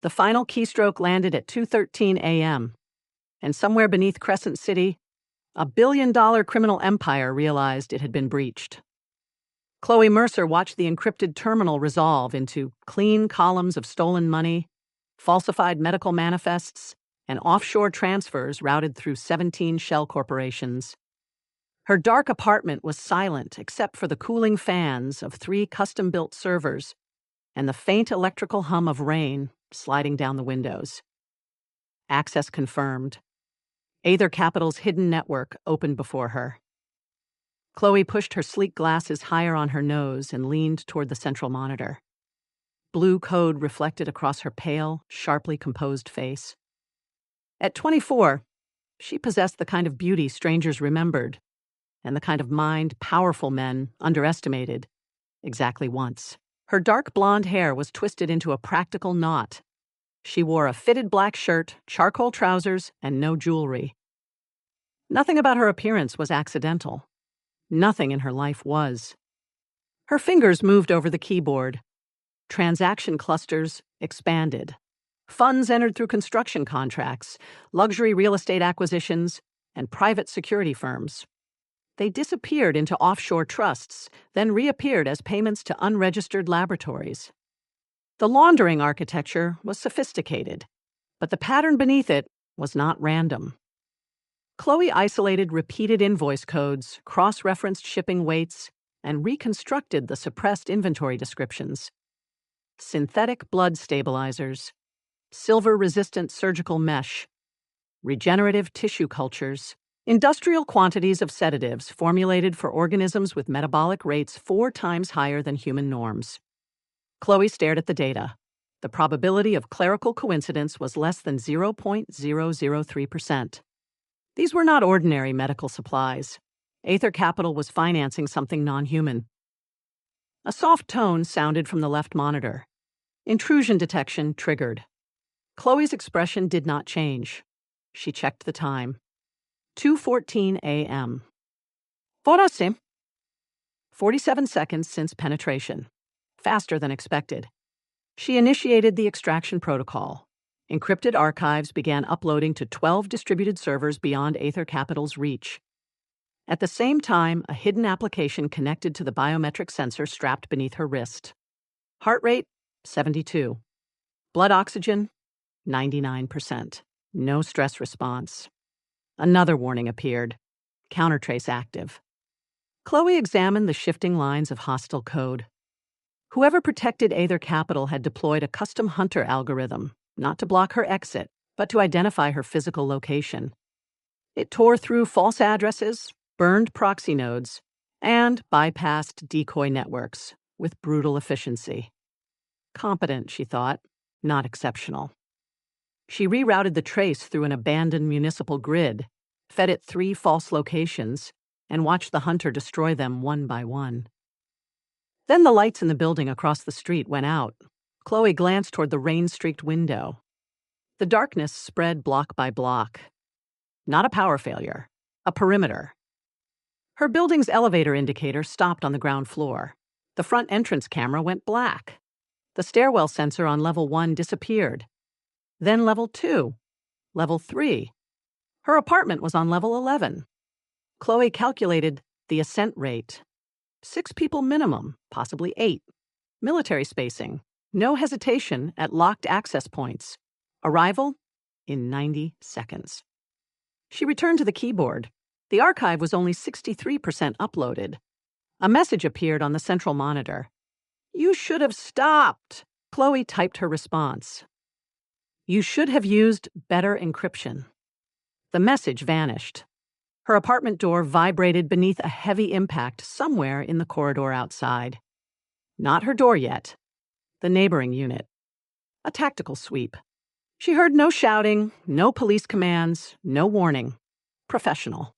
The final keystroke landed at 2:13 a.m., and somewhere beneath Crescent City, a billion-dollar criminal empire realized it had been breached. Chloe Mercer watched the encrypted terminal resolve into clean columns of stolen money, falsified medical manifests, and offshore transfers routed through 17 shell corporations. Her dark apartment was silent except for the cooling fans of 3 custom-built servers and the faint electrical hum of rain sliding down the windows. Access confirmed. Aether Capital's hidden network opened before her. Chloe pushed her sleek glasses higher on her nose and leaned toward the central monitor. Blue code reflected across her pale, sharply composed face. At 24, she possessed the kind of beauty strangers remembered, and the kind of mind powerful men underestimated, exactly once. Her dark blonde hair was twisted into a practical knot. She wore a fitted black shirt, charcoal trousers, and no jewelry. Nothing about her appearance was accidental. Nothing in her life was. Her fingers moved over the keyboard. Transaction clusters expanded. Funds entered through construction contracts, luxury real estate acquisitions, and private security firms. They disappeared into offshore trusts, then reappeared as payments to unregistered laboratories. The laundering architecture was sophisticated, but the pattern beneath it was not random. Chloe isolated repeated invoice codes, cross-referenced shipping weights, and reconstructed the suppressed inventory descriptions. Synthetic blood stabilizers, silver-resistant surgical mesh, regenerative tissue cultures, industrial quantities of sedatives formulated for organisms with metabolic rates 4 times higher than human norms. Chloe stared at the data. The probability of clerical coincidence was less than 0.003%. These were not ordinary medical supplies. Aether Capital was financing something non-human. A soft tone sounded from the left monitor. Intrusion detection triggered. Chloe's expression did not change. She checked the time. 2:14 a.m. Forse. 47 seconds since penetration. Faster than expected. She initiated the extraction protocol. Encrypted archives began uploading to 12 distributed servers beyond Aether Capital's reach. At the same time, a hidden application connected to the biometric sensor strapped beneath her wrist. Heart rate, 72. Blood oxygen, 99%. No stress response. Another warning appeared. Countertrace active. Chloe examined the shifting lines of hostile code. Whoever protected Aether Capital had deployed a custom hunter algorithm, not to block her exit, but to identify her physical location. It tore through false addresses, burned proxy nodes, and bypassed decoy networks with brutal efficiency. Competent, she thought, not exceptional. She rerouted the trace through an abandoned municipal grid, fed it 3 false locations, and watched the hunter destroy them one by one. Then the lights in the building across the street went out. Chloe glanced toward the rain-streaked window. The darkness spread block by block. Not a power failure, a perimeter. Her building's elevator indicator stopped on the ground floor. The front entrance camera went black. The stairwell sensor on level 1 disappeared. Then level 2, level 3. Her apartment was on level 11. Chloe calculated the ascent rate. 6 people minimum, possibly 8. Military spacing. No hesitation at locked access points. Arrival in 90 seconds. She returned to the keyboard. The archive was only 63% uploaded. A message appeared on the central monitor. "You should have stopped." Chloe typed her response. "You should have used better encryption." The message vanished. Her apartment door vibrated beneath a heavy impact somewhere in the corridor outside. Not her door yet. The neighboring unit. A tactical sweep. She heard no shouting, no police commands, no warning. Professional.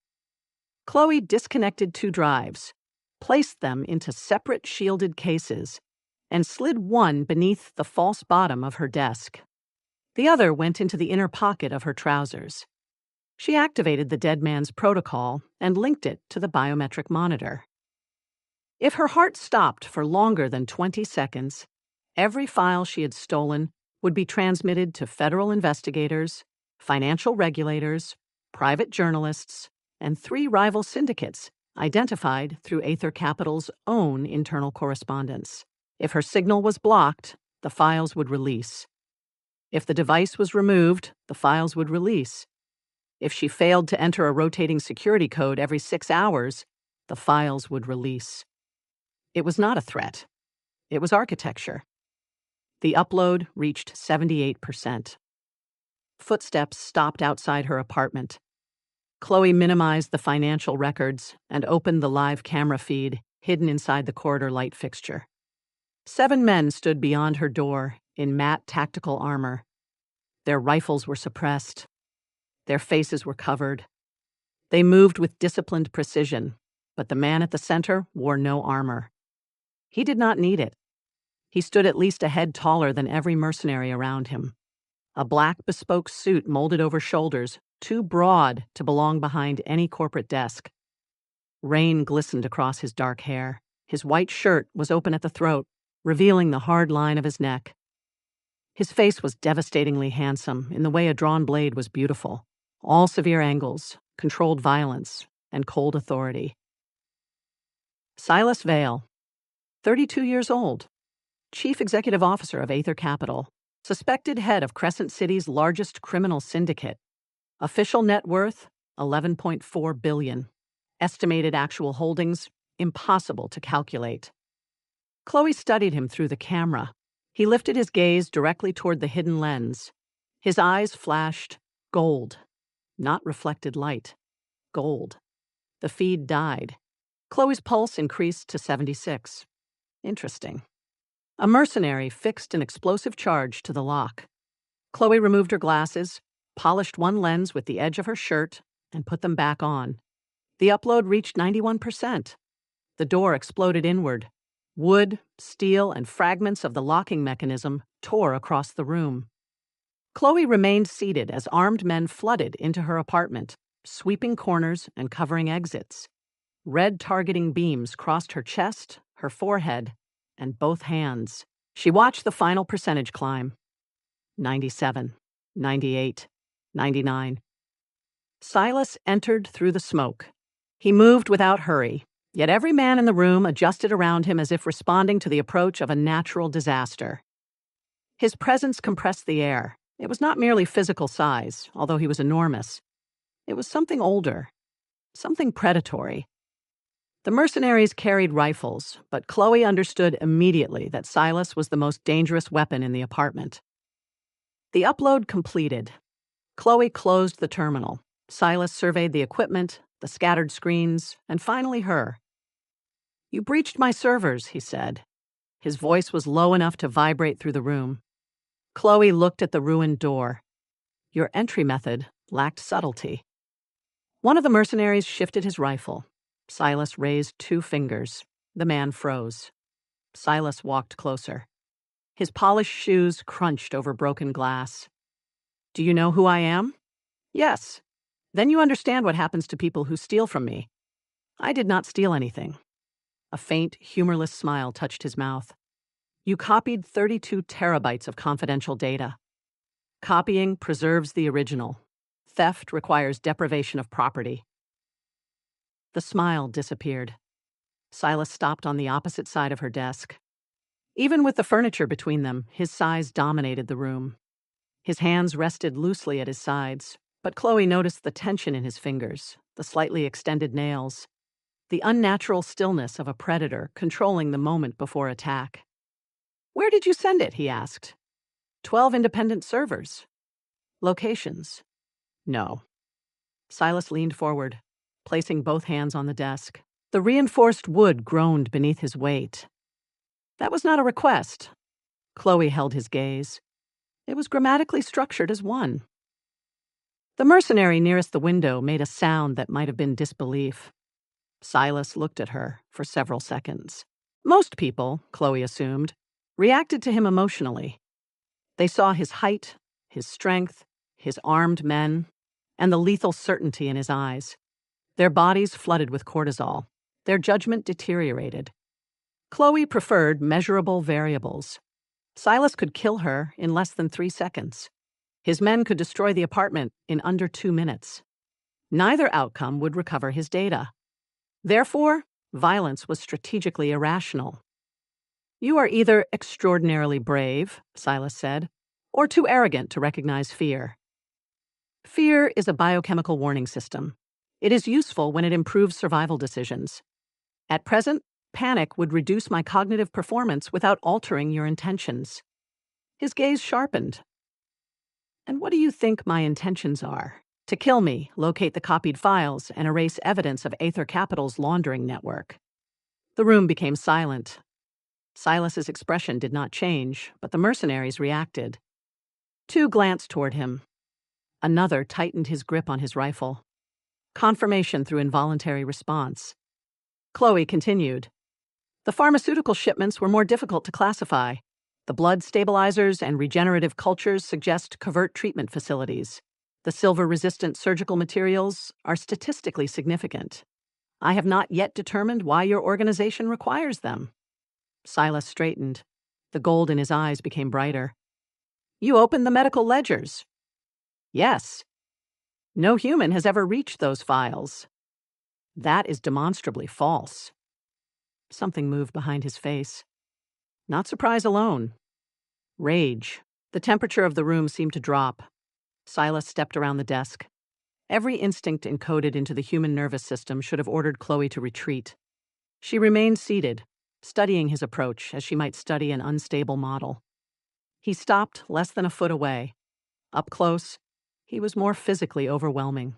Chloe disconnected 2 drives, placed them into separate shielded cases, and slid one beneath the false bottom of her desk. The other went into the inner pocket of her trousers. She activated the dead man's protocol and linked it to the biometric monitor. If her heart stopped for longer than 20 seconds, every file she had stolen would be transmitted to federal investigators, financial regulators, private journalists, and 3 rival syndicates identified through Aether Capital's own internal correspondence. If her signal was blocked, the files would release. If the device was removed, the files would release. If she failed to enter a rotating security code every 6 hours, the files would release. It was not a threat. It was architecture. The upload reached 78%. Footsteps stopped outside her apartment. Chloe minimized the financial records and opened the live camera feed hidden inside the corridor light fixture. 7 men stood beyond her door in matte tactical armor. Their rifles were suppressed. Their faces were covered. They moved with disciplined precision, but the man at the center wore no armor. He did not need it. He stood at least a head taller than every mercenary around him. A black bespoke suit molded over shoulders, too broad to belong behind any corporate desk. Rain glistened across his dark hair. His white shirt was open at the throat, revealing the hard line of his neck. His face was devastatingly handsome in the way a drawn blade was beautiful. All severe angles, controlled violence, and cold authority. Silas Vale, 32 years old, Chief Executive Officer of Aether Capital, suspected head of Crescent City's largest criminal syndicate. Official net worth, $11.4 billion. Estimated actual holdings, impossible to calculate. Chloe studied him through the camera. He lifted his gaze directly toward the hidden lens. His eyes flashed gold, not reflected light. Gold. The feed died. Chloe's pulse increased to 76. Interesting. A mercenary fixed an explosive charge to the lock. Chloe removed her glasses, polished one lens with the edge of her shirt, and put them back on. The upload reached 91%. The door exploded inward. Wood, steel, and fragments of the locking mechanism tore across the room. Chloe remained seated as armed men flooded into her apartment, sweeping corners and covering exits. Red targeting beams crossed her chest, her forehead, and both hands. She watched the final percentage climb. 97, 98, 99. Silas entered through the smoke. He moved without hurry, yet every man in the room adjusted around him as if responding to the approach of a natural disaster. His presence compressed the air. It was not merely physical size, although he was enormous. It was something older, something predatory. The mercenaries carried rifles, but Chloe understood immediately that Silas was the most dangerous weapon in the apartment. The upload completed. Chloe closed the terminal. Silas surveyed the equipment, the scattered screens, and finally her. "You breached my servers," he said. His voice was low enough to vibrate through the room. Chloe looked at the ruined door. Your entry method lacked subtlety. One of the mercenaries shifted his rifle. Silas raised 2 fingers. The man froze. Silas walked closer. His polished shoes crunched over broken glass. "Do you know who I am?" "Yes." "Then you understand what happens to people who steal from me." "I did not steal anything." A faint, humorless smile touched his mouth. "You copied 32 terabytes of confidential data. Copying preserves the original. Theft requires deprivation of property." The smile disappeared. Silas stopped on the opposite side of her desk. Even with the furniture between them, his size dominated the room. His hands rested loosely at his sides, but Chloe noticed the tension in his fingers, the slightly extended nails, the unnatural stillness of a predator controlling the moment before attack. "Where did you send it?" he asked. 12 independent servers. "Locations?" "No." Silas leaned forward, placing both hands on the desk. The reinforced wood groaned beneath his weight. "That was not a request." Chloe held his gaze. It was grammatically structured as one. The mercenary nearest the window made a sound that might have been disbelief. Silas looked at her for several seconds. Most people, Chloe assumed, reacted to him emotionally. They saw his height, his strength, his armed men, and the lethal certainty in his eyes. Their bodies flooded with cortisol. Their judgment deteriorated. Chloe preferred measurable variables. Silas could kill her in less than 3 seconds. His men could destroy the apartment in under 2 minutes. Neither outcome would recover his data. Therefore, violence was strategically irrational. "You are either extraordinarily brave," Silas said, "or too arrogant to recognize fear." Fear is a biochemical warning system. It is useful when it improves survival decisions. At present, panic would reduce my cognitive performance without altering your intentions. His gaze sharpened. "And what do you think my intentions are? To kill me, locate the copied files, and erase evidence of Aether Capital's laundering network." The room became silent. Silas's expression did not change, but the mercenaries reacted. 2 glanced toward him. Another tightened his grip on his rifle. Confirmation through involuntary response. Chloe continued. "The pharmaceutical shipments were more difficult to classify. The blood stabilizers and regenerative cultures suggest covert treatment facilities. The silver-resistant surgical materials are statistically significant. I have not yet determined why your organization requires them." Silas straightened. The gold in his eyes became brighter. "You opened the medical ledgers." "Yes." "No human has ever reached those files." "That is demonstrably false." Something moved behind his face. Not surprise alone. Rage. The temperature of the room seemed to drop. Silas stepped around the desk. Every instinct encoded into the human nervous system should have ordered Chloe to retreat. She remained seated, studying his approach as she might study an unstable model. He stopped less than a foot away. Up close, he was more physically overwhelming.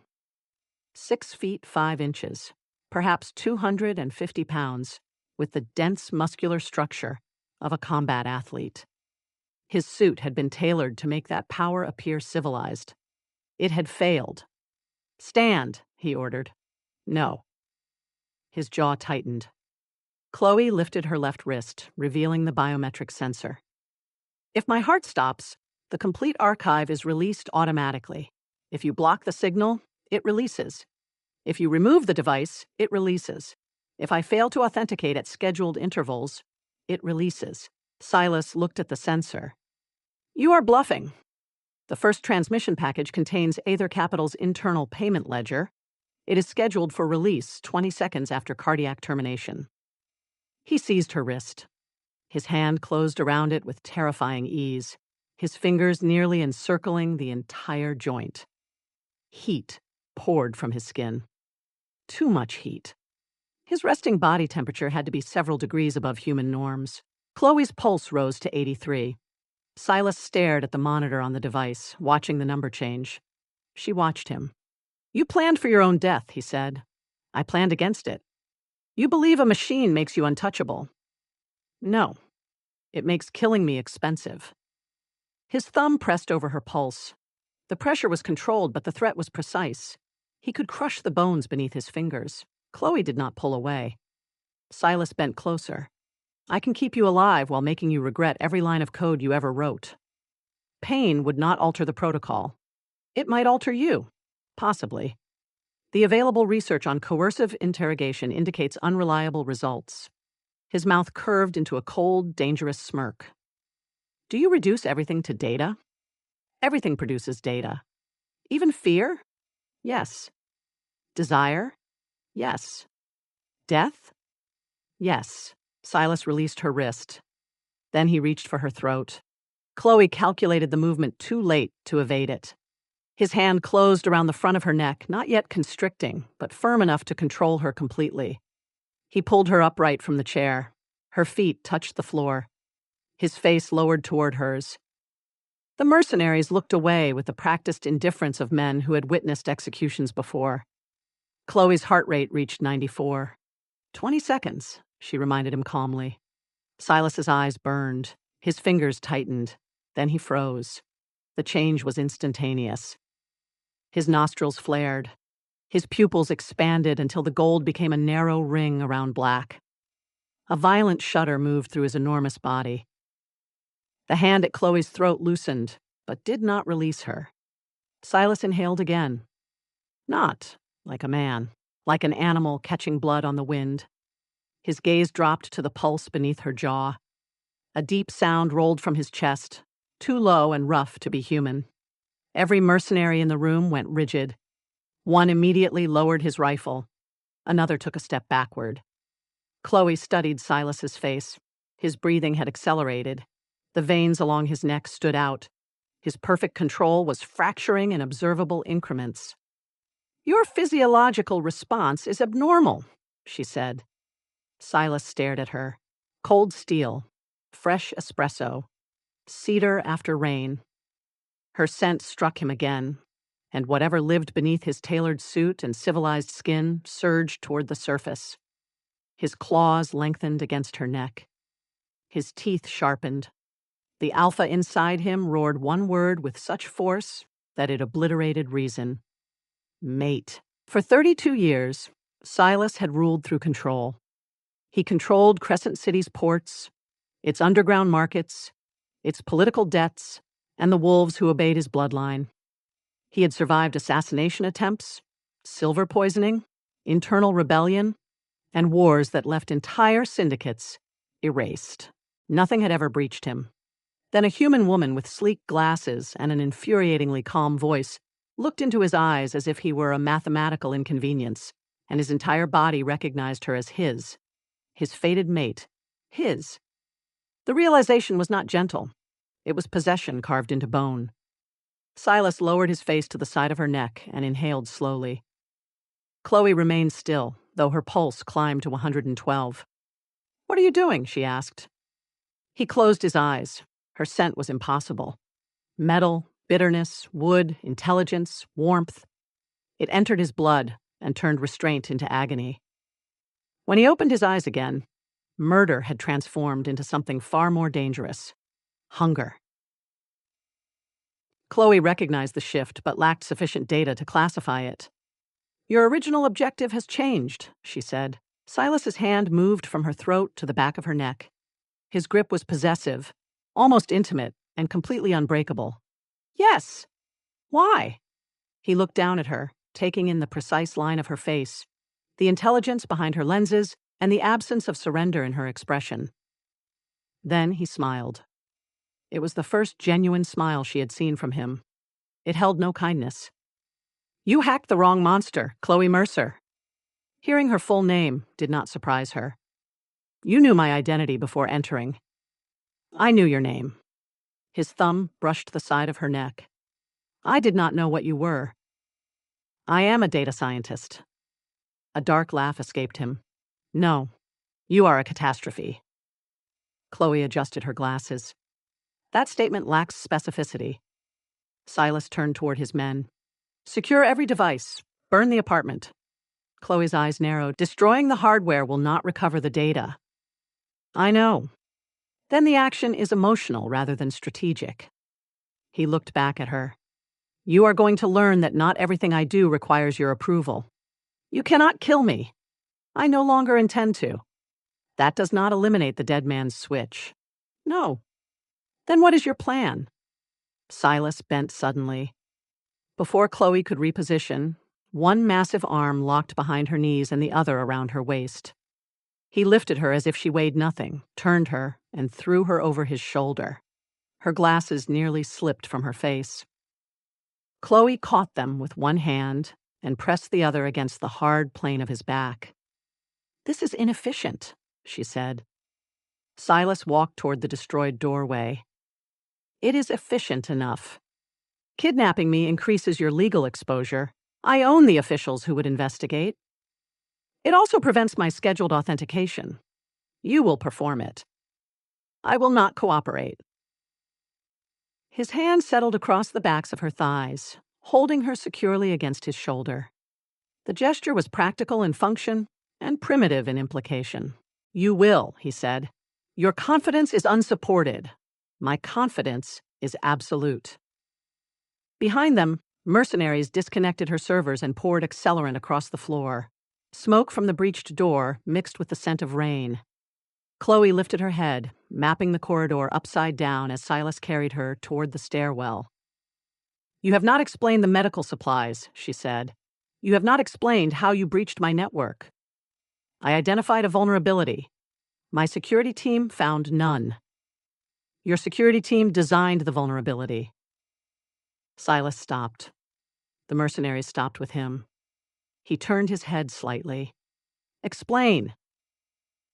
6 feet 5 inches, perhaps 250 pounds, with the dense muscular structure of a combat athlete. His suit had been tailored to make that power appear civilized. It had failed. "Stand," he ordered. "No." His jaw tightened. Chloe lifted her left wrist, revealing the biometric sensor. "If my heart stops, the complete archive is released automatically. If you block the signal, it releases. If you remove the device, it releases. If I fail to authenticate at scheduled intervals, it releases." Silas looked at the sensor. "You are bluffing. The first transmission package contains Aether Capital's internal payment ledger. It is scheduled for release 20 seconds after cardiac termination." He seized her wrist. His hand closed around it with terrifying ease, his fingers nearly encircling the entire joint. Heat poured from his skin. Too much heat. His resting body temperature had to be several degrees above human norms. Chloe's pulse rose to 83. Silas stared at the monitor on the device, watching the number change. She watched him. "You planned for your own death," he said. "I planned against it. You believe a machine makes you untouchable. No. It makes killing me expensive." His thumb pressed over her pulse. The pressure was controlled, but the threat was precise. He could crush the bones beneath his fingers. Chloe did not pull away. Silas bent closer. "I can keep you alive while making you regret every line of code you ever wrote. Pain would not alter the protocol. It might alter you. Possibly. The available research on coercive interrogation indicates unreliable results." His mouth curved into a cold, dangerous smirk. "Do you reduce everything to data?" "Everything produces data. Even fear? Yes. Desire? Yes. Death? Yes." Silas released her wrist. Then he reached for her throat. Chloe calculated the movement too late to evade it. His hand closed around the front of her neck, not yet constricting, but firm enough to control her completely. He pulled her upright from the chair. Her feet touched the floor. His face lowered toward hers. The mercenaries looked away with the practiced indifference of men who had witnessed executions before. Chloe's heart rate reached 94. 20 seconds, she reminded him calmly. Silas's eyes burned. His fingers tightened. Then he froze. The change was instantaneous. His nostrils flared. His pupils expanded until the gold became a narrow ring around black. A violent shudder moved through his enormous body. The hand at Chloe's throat loosened, but did not release her. Silas inhaled again. Not like a man, like an animal catching blood on the wind. His gaze dropped to the pulse beneath her jaw. A deep sound rolled from his chest, too low and rough to be human. Every mercenary in the room went rigid. One immediately lowered his rifle. Another took a step backward. Chloe studied Silas's face. His breathing had accelerated. The veins along his neck stood out. His perfect control was fracturing in observable increments. "Your physiological response is abnormal," she said. Silas stared at her. Cold steel, fresh espresso, cedar after rain. Her scent struck him again, and whatever lived beneath his tailored suit and civilized skin surged toward the surface. His claws lengthened against her neck. His teeth sharpened. The alpha inside him roared one word with such force that it obliterated reason. Mate. For 32 years, Silas had ruled through control. He controlled Crescent City's ports, its underground markets, its political debts, and the wolves who obeyed his bloodline. He had survived assassination attempts, silver poisoning, internal rebellion, and wars that left entire syndicates erased. Nothing had ever breached him. Then a human woman with sleek glasses and an infuriatingly calm voice looked into his eyes as if he were a mathematical inconvenience, and his entire body recognized her as his fated mate, his. The realization was not gentle. It was possession carved into bone. Silas lowered his face to the side of her neck and inhaled slowly. Chloe remained still, though her pulse climbed to 112. "What are you doing?" she asked. He closed his eyes. Her scent was impossible. Metal, bitterness, wood, intelligence, warmth. It entered his blood and turned restraint into agony. When he opened his eyes again, murder had transformed into something far more dangerous: hunger. Chloe recognized the shift but lacked sufficient data to classify it. "Your original objective has changed," she said. Silas's hand moved from her throat to the back of her neck. His grip was possessive, almost intimate, and completely unbreakable. "Yes. Why?" He looked down at her, taking in the precise line of her face, the intelligence behind her lenses, and the absence of surrender in her expression. Then he smiled. It was the first genuine smile she had seen from him. It held no kindness. "You hacked the wrong monster, Chloe Mercer." Hearing her full name did not surprise her. "You knew my identity before entering." "I knew your name." His thumb brushed the side of her neck. "I did not know what you were." "I am a data scientist." A dark laugh escaped him. "No, you are a catastrophe." Chloe adjusted her glasses. That statement lacks specificity. Silas turned toward his men. "Secure every device. Burn the apartment." Chloe's eyes narrowed. "Destroying the hardware will not recover the data." "I know." "Then the action is emotional rather than strategic." He looked back at her. "You are going to learn that not everything I do requires your approval. You cannot kill me. I no longer intend to. That does not eliminate the dead man's switch." "No." "Then what is your plan?" Silas bent suddenly. Before Chloe could reposition, one massive arm locked behind her knees and the other around her waist. He lifted her as if she weighed nothing, turned her, and threw her over his shoulder. Her glasses nearly slipped from her face. Chloe caught them with one hand and pressed the other against the hard plane of his back. "This is inefficient," she said. Silas walked toward the destroyed doorway. "It is efficient enough. Kidnapping me increases your legal exposure. I own the officials who would investigate. It also prevents my scheduled authentication. You will perform it. I will not cooperate." His hand settled across the backs of her thighs, holding her securely against his shoulder. The gesture was practical in function and primitive in implication. "You will," he said. "Your confidence is unsupported. My confidence is absolute." Behind them, mercenaries disconnected her servers and poured accelerant across the floor. Smoke from the breached door mixed with the scent of rain. Chloe lifted her head, mapping the corridor upside down as Silas carried her toward the stairwell. "You have not explained the medical supplies," she said. "You have not explained how you breached my network." "I identified a vulnerability. My security team found none." Your security team designed the vulnerability. Silas stopped. The mercenaries stopped with him. He turned his head slightly. Explain.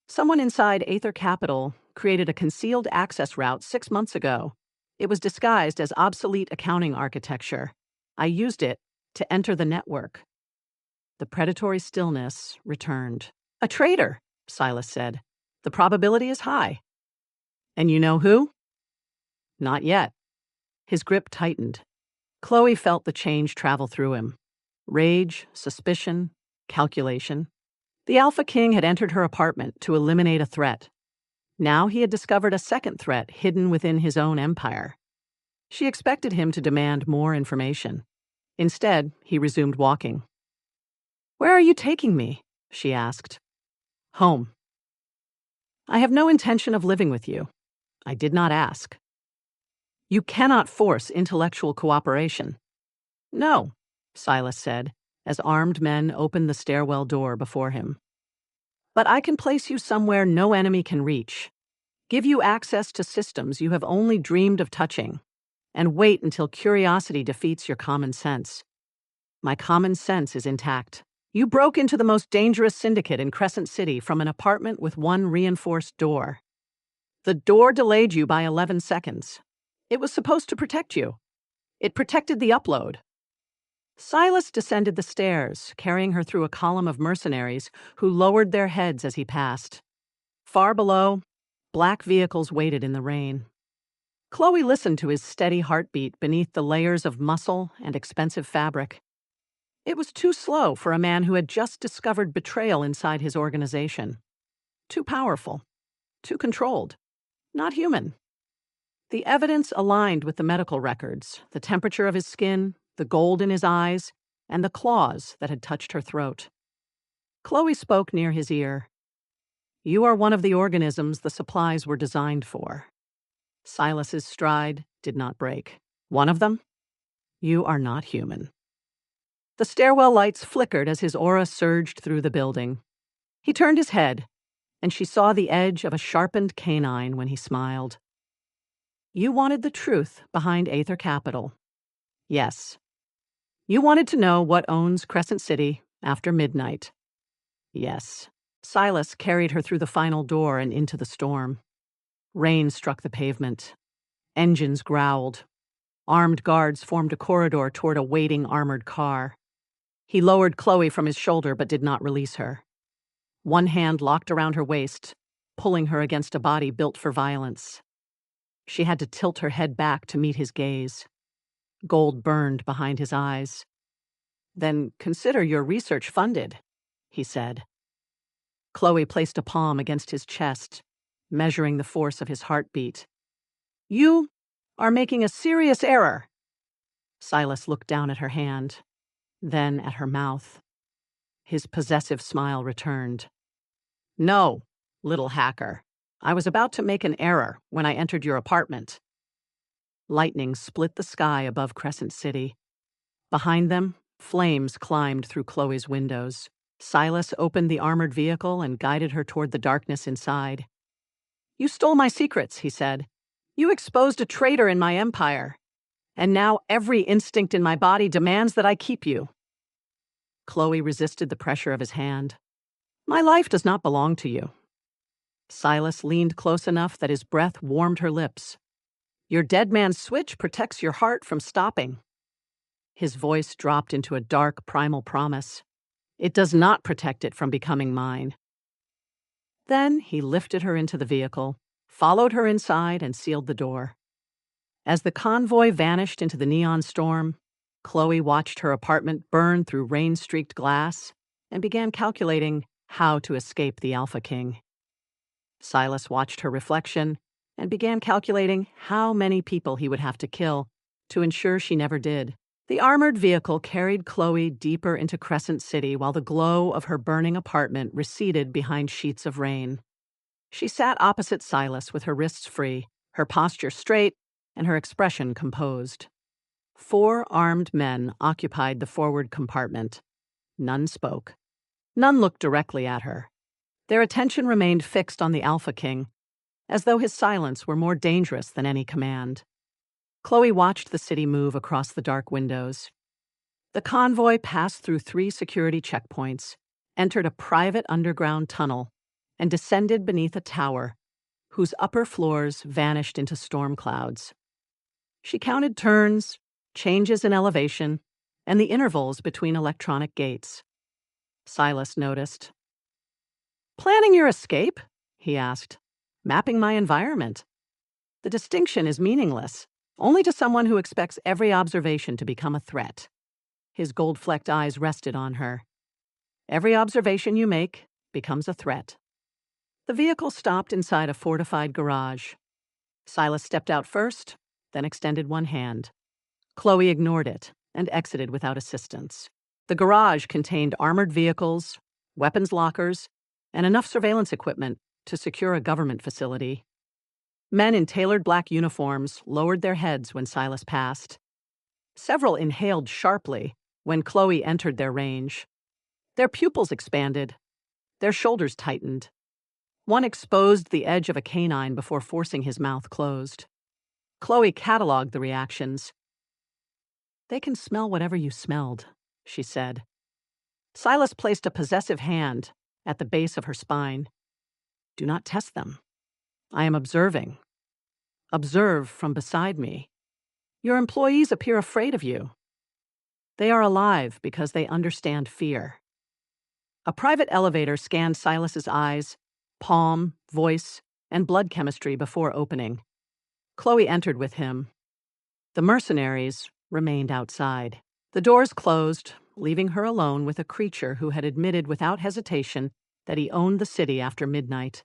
Someone inside Aether Capital created a concealed access route 6 months ago. It was disguised as obsolete accounting architecture. I used it to enter the network. The predatory stillness returned. A traitor, Silas said. The probability is high. And you know who? Not yet. His grip tightened. Chloe felt the change travel through him. Rage, suspicion, calculation. The Alpha King had entered her apartment to eliminate a threat. Now he had discovered a second threat hidden within his own empire. She expected him to demand more information. Instead, he resumed walking. "Where are you taking me?" she asked. "Home." "I have no intention of living with you. I did not ask." "You cannot force intellectual cooperation." "No," Silas said, as armed men opened the stairwell door before him. "But I can place you somewhere no enemy can reach, give you access to systems you have only dreamed of touching, and wait until curiosity defeats your common sense. My common sense is intact. You broke into the most dangerous syndicate in Crescent City from an apartment with one reinforced door. The door delayed you by 11 seconds. It was supposed to protect you. It protected the upload." Silas descended the stairs, carrying her through a column of mercenaries who lowered their heads as he passed. Far below, black vehicles waited in the rain. Chloe listened to his steady heartbeat beneath the layers of muscle and expensive fabric. It was too slow for a man who had just discovered betrayal inside his organization. Too powerful. Too controlled. Not human. The evidence aligned with the medical records, the temperature of his skin, the gold in his eyes, and the claws that had touched her throat. Chloe spoke near his ear. "You are one of the organisms the supplies were designed for." Silas's stride did not break. "One of them? You are not human." The stairwell lights flickered as his aura surged through the building. He turned his head, and she saw the edge of a sharpened canine when he smiled. "You wanted the truth behind Aether Capital." "Yes." "You wanted to know what owns Crescent City after midnight." "Yes." Silas carried her through the final door and into the storm. Rain struck the pavement. Engines growled. Armed guards formed a corridor toward a waiting armored car. He lowered Chloe from his shoulder but did not release her. One hand locked around her waist, pulling her against a body built for violence. She had to tilt her head back to meet his gaze. Gold burned behind his eyes. "Then consider your research funded," he said. Chloe placed a palm against his chest, measuring the force of his heartbeat. "You are making a serious error." Silas looked down at her hand, then at her mouth. His possessive smile returned. "No, little hacker. I was about to make an error when I entered your apartment." Lightning split the sky above Crescent City. Behind them, flames climbed through Chloe's windows. Silas opened the armored vehicle and guided her toward the darkness inside. "You stole my secrets," he said. "You exposed a traitor in my empire. And now every instinct in my body demands that I keep you." Chloe resisted the pressure of his hand. "My life does not belong to you." Silas leaned close enough that his breath warmed her lips. "Your dead man's switch protects your heart from stopping." His voice dropped into a dark, primal promise. "It does not protect it from becoming mine." Then he lifted her into the vehicle, followed her inside, and sealed the door. As the convoy vanished into the neon storm, Chloe watched her apartment burn through rain-streaked glass and began calculating how to escape the Alpha King. Silas watched her reflection and began calculating how many people he would have to kill to ensure she never did. The armored vehicle carried Chloe deeper into Crescent City while the glow of her burning apartment receded behind sheets of rain. She sat opposite Silas with her wrists free, her posture straight, and her expression composed. 4 armed men occupied the forward compartment. None spoke. None looked directly at her. Their attention remained fixed on the Alpha King, as though his silence were more dangerous than any command. Chloe watched the city move across the dark windows. The convoy passed through 3 security checkpoints, entered a private underground tunnel, and descended beneath a tower, whose upper floors vanished into storm clouds. She counted turns, changes in elevation, and the intervals between electronic gates. Silas noticed. "Planning your escape?" he asked. "Mapping my environment. The distinction is meaningless, only to someone who expects every observation to become a threat." His gold-flecked eyes rested on her. "Every observation you make becomes a threat." The vehicle stopped inside a fortified garage. Silas stepped out first, then extended one hand. Chloe ignored it and exited without assistance. The garage contained armored vehicles, weapons lockers, and enough surveillance equipment to secure a government facility. Men in tailored black uniforms lowered their heads when Silas passed. Several inhaled sharply when Chloe entered their range. Their pupils expanded. Their shoulders tightened. One exposed the edge of a canine before forcing his mouth closed. Chloe cataloged the reactions. "They can smell whatever you smelled," she said. Silas placed a possessive hand at the base of her spine. "Do not test them. I am observing. Observe from beside me. Your employees appear afraid of you. They are alive because they understand fear." A private elevator scanned Silas's eyes, palm, voice, and blood chemistry before opening. Chloe entered with him. The mercenaries remained outside. The doors closed, leaving her alone with a creature who had admitted without hesitation that he owned the city after midnight.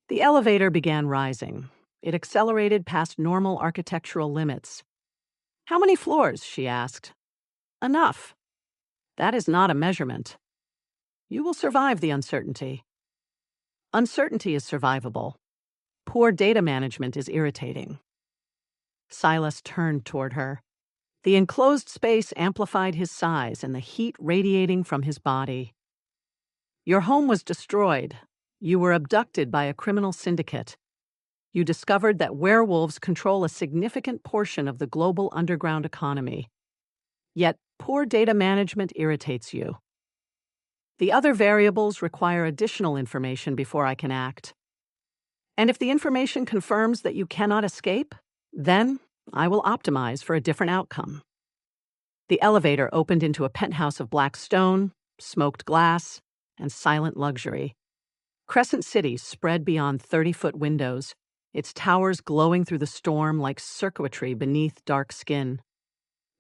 The elevator began rising. It accelerated past normal architectural limits. "How many floors?" she asked. "Enough. That is not a measurement. You will survive the uncertainty. Uncertainty is survivable. Poor data management is irritating." Silas turned toward her. The enclosed space amplified his size and the heat radiating from his body. "Your home was destroyed. You were abducted by a criminal syndicate. You discovered that werewolves control a significant portion of the global underground economy. Yet, poor data management irritates you. The other variables require additional information before I can act. And if the information confirms that you cannot escape, then I will optimize for a different outcome." The elevator opened into a penthouse of black stone, smoked glass, and silent luxury. Crescent City spread beyond 30-foot windows, its towers glowing through the storm like circuitry beneath dark skin.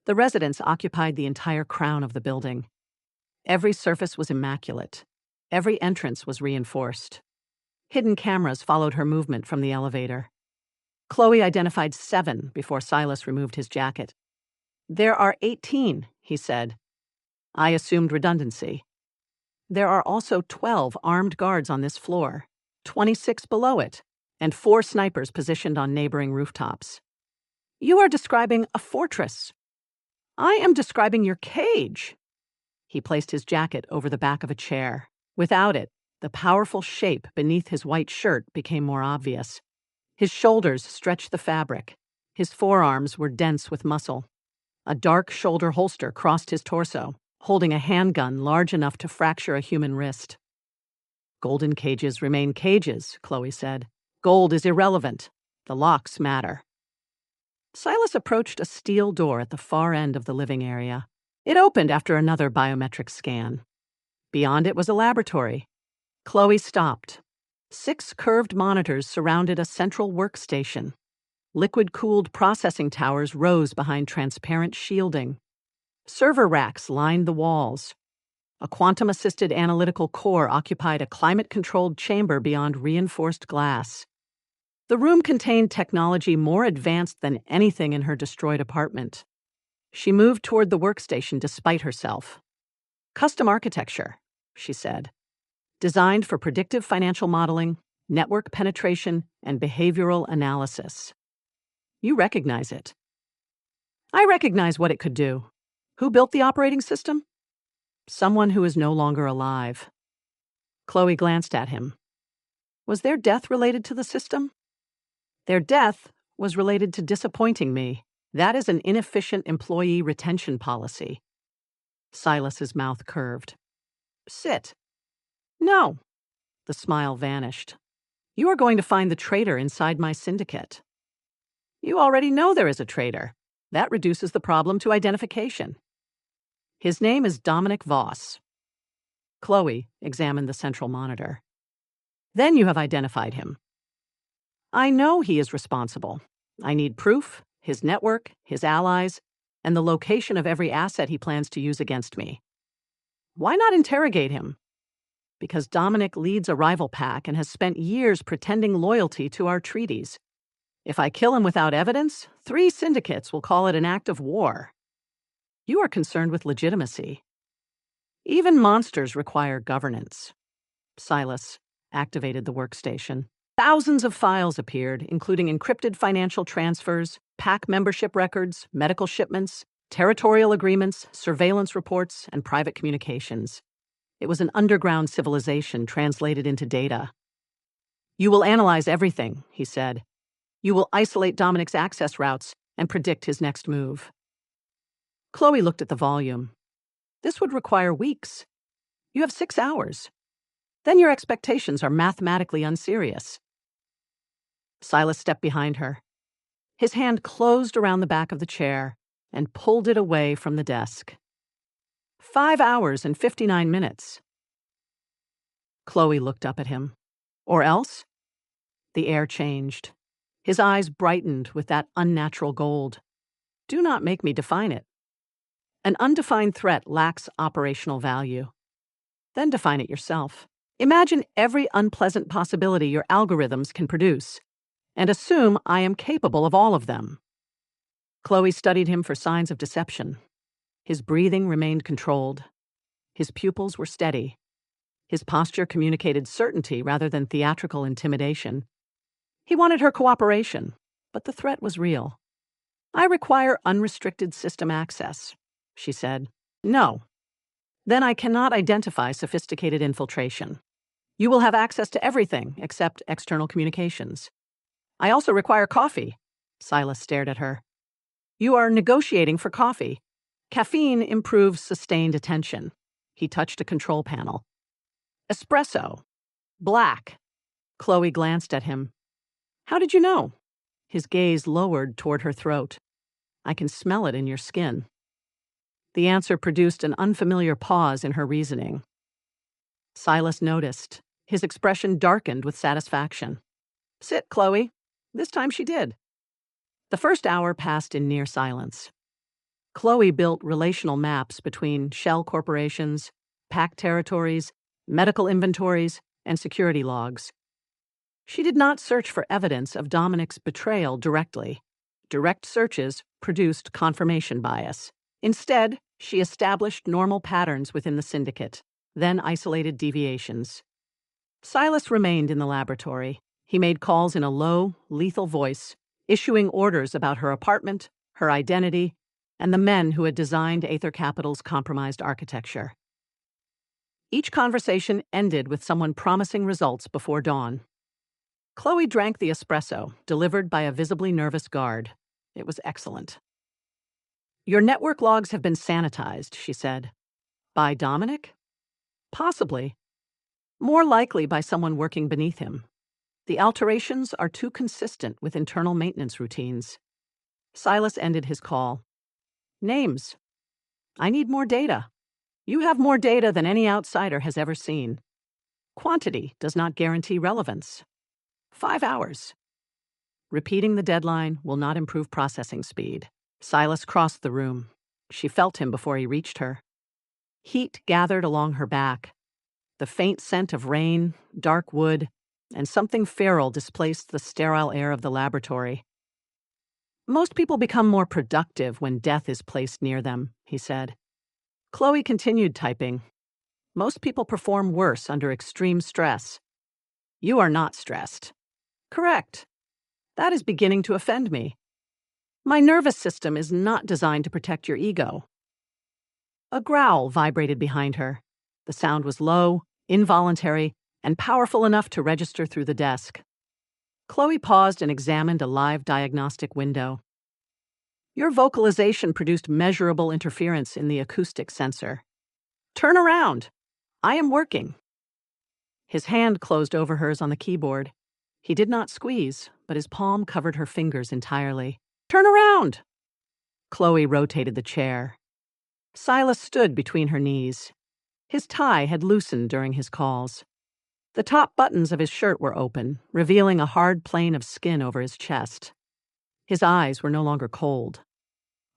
The residents occupied the entire crown of the building. Every surface was immaculate. Every entrance was reinforced. Hidden cameras followed her movement from the elevator. Chloe identified 7 before Silas removed his jacket. "There are 18, he said. I assumed redundancy. "There are also 12 armed guards on this floor, 26 below it, and 4 snipers positioned on neighboring rooftops." "You are describing a fortress." "I am describing your cage." He placed his jacket over the back of a chair. Without it, the powerful shape beneath his white shirt became more obvious. His shoulders stretched the fabric. His forearms were dense with muscle. A dark shoulder holster crossed his torso, holding a handgun large enough to fracture a human wrist. "Golden cages remain cages," Chloe said. "Gold is irrelevant. The locks matter." Silas approached a steel door at the far end of the living area. It opened after another biometric scan. Beyond it was a laboratory. Chloe stopped. 6 curved monitors surrounded a central workstation. Liquid-cooled processing towers rose behind transparent shielding. Server racks lined the walls. A quantum-assisted analytical core occupied a climate-controlled chamber beyond reinforced glass. The room contained technology more advanced than anything in her destroyed apartment. She moved toward the workstation despite herself. "Custom architecture," she said. "Designed for predictive financial modeling, network penetration, and behavioral analysis." "You recognize it." "I recognize what it could do." "Who built the operating system?" "Someone who is no longer alive." Chloe glanced at him. Was their death related to the system? Their death was related to disappointing me. That is an inefficient employee retention policy. Silas's mouth curved. Sit. No. The smile vanished. You are going to find the traitor inside my syndicate. You already know there is a traitor. That reduces the problem to identification. His name is Dominic Voss. Chloe examined the central monitor. Then you have identified him. I know he is responsible. I need proof, his network, his allies, and the location of every asset he plans to use against me. Why not interrogate him? Because Dominic leads a rival pack and has spent years pretending loyalty to our treaties. If I kill him without evidence, 3 syndicates will call it an act of war. You are concerned with legitimacy. Even monsters require governance. Silas activated the workstation. Thousands of files appeared, including encrypted financial transfers, pack membership records, medical shipments, territorial agreements, surveillance reports, and private communications. It was an underground civilization translated into data. You will analyze everything, he said. You will isolate Dominic's access routes and predict his next move. Chloe looked at the volume. This would require weeks. You have 6 hours. Then your expectations are mathematically unserious. Silas stepped behind her. His hand closed around the back of the chair and pulled it away from the desk. 5 hours and 59 minutes. Chloe looked up at him. Or else? The air changed. His eyes brightened with that unnatural gold. Do not make me define it. An undefined threat lacks operational value. Then define it yourself. Imagine every unpleasant possibility your algorithms can produce, and assume I am capable of all of them. Chloe studied him for signs of deception. His breathing remained controlled. His pupils were steady. His posture communicated certainty rather than theatrical intimidation. He wanted her cooperation, but the threat was real. I require unrestricted system access, she said. No. Then I cannot identify sophisticated infiltration. You will have access to everything except external communications. I also require coffee. Silas stared at her. You are negotiating for coffee. Caffeine improves sustained attention. He touched a control panel. Espresso. Black. Chloe glanced at him. How did you know? His gaze lowered toward her throat. I can smell it in your skin. The answer produced an unfamiliar pause in her reasoning. Silas noticed. His expression darkened with satisfaction. Sit, Chloe. This time she did. The first hour passed in near silence. Chloe built relational maps between shell corporations, pack territories, medical inventories, and security logs. She did not search for evidence of Dominic's betrayal directly. Direct searches produced confirmation bias. Instead, she established normal patterns within the syndicate, then isolated deviations. Silas remained in the laboratory. He made calls in a low, lethal voice, issuing orders about her apartment, her identity, and the men who had designed Aether Capital's compromised architecture. Each conversation ended with someone promising results before dawn. Chloe drank the espresso, delivered by a visibly nervous guard. It was excellent. Your network logs have been sanitized, she said. By Dominic? Possibly. More likely by someone working beneath him. The alterations are too consistent with internal maintenance routines. Silas ended his call. Names. I need more data. You have more data than any outsider has ever seen. Quantity does not guarantee relevance. 5 hours. Repeating the deadline will not improve processing speed. Silas crossed the room. She felt him before he reached her. Heat gathered along her back. The faint scent of rain, dark wood, and something feral displaced the sterile air of the laboratory. Most people become more productive when death is placed near them, he said. Chloe continued typing. Most people perform worse under extreme stress. You are not stressed. Correct. That is beginning to offend me. My nervous system is not designed to protect your ego. A growl vibrated behind her. The sound was low, involuntary, and powerful enough to register through the desk. Chloe paused and examined a live diagnostic window. Your vocalization produced measurable interference in the acoustic sensor. Turn around. I am working. His hand closed over hers on the keyboard. He did not squeeze, but his palm covered her fingers entirely. Turn around! Chloe rotated the chair. Silas stood between her knees. His tie had loosened during his calls. The top buttons of his shirt were open, revealing a hard plane of skin over his chest. His eyes were no longer cold.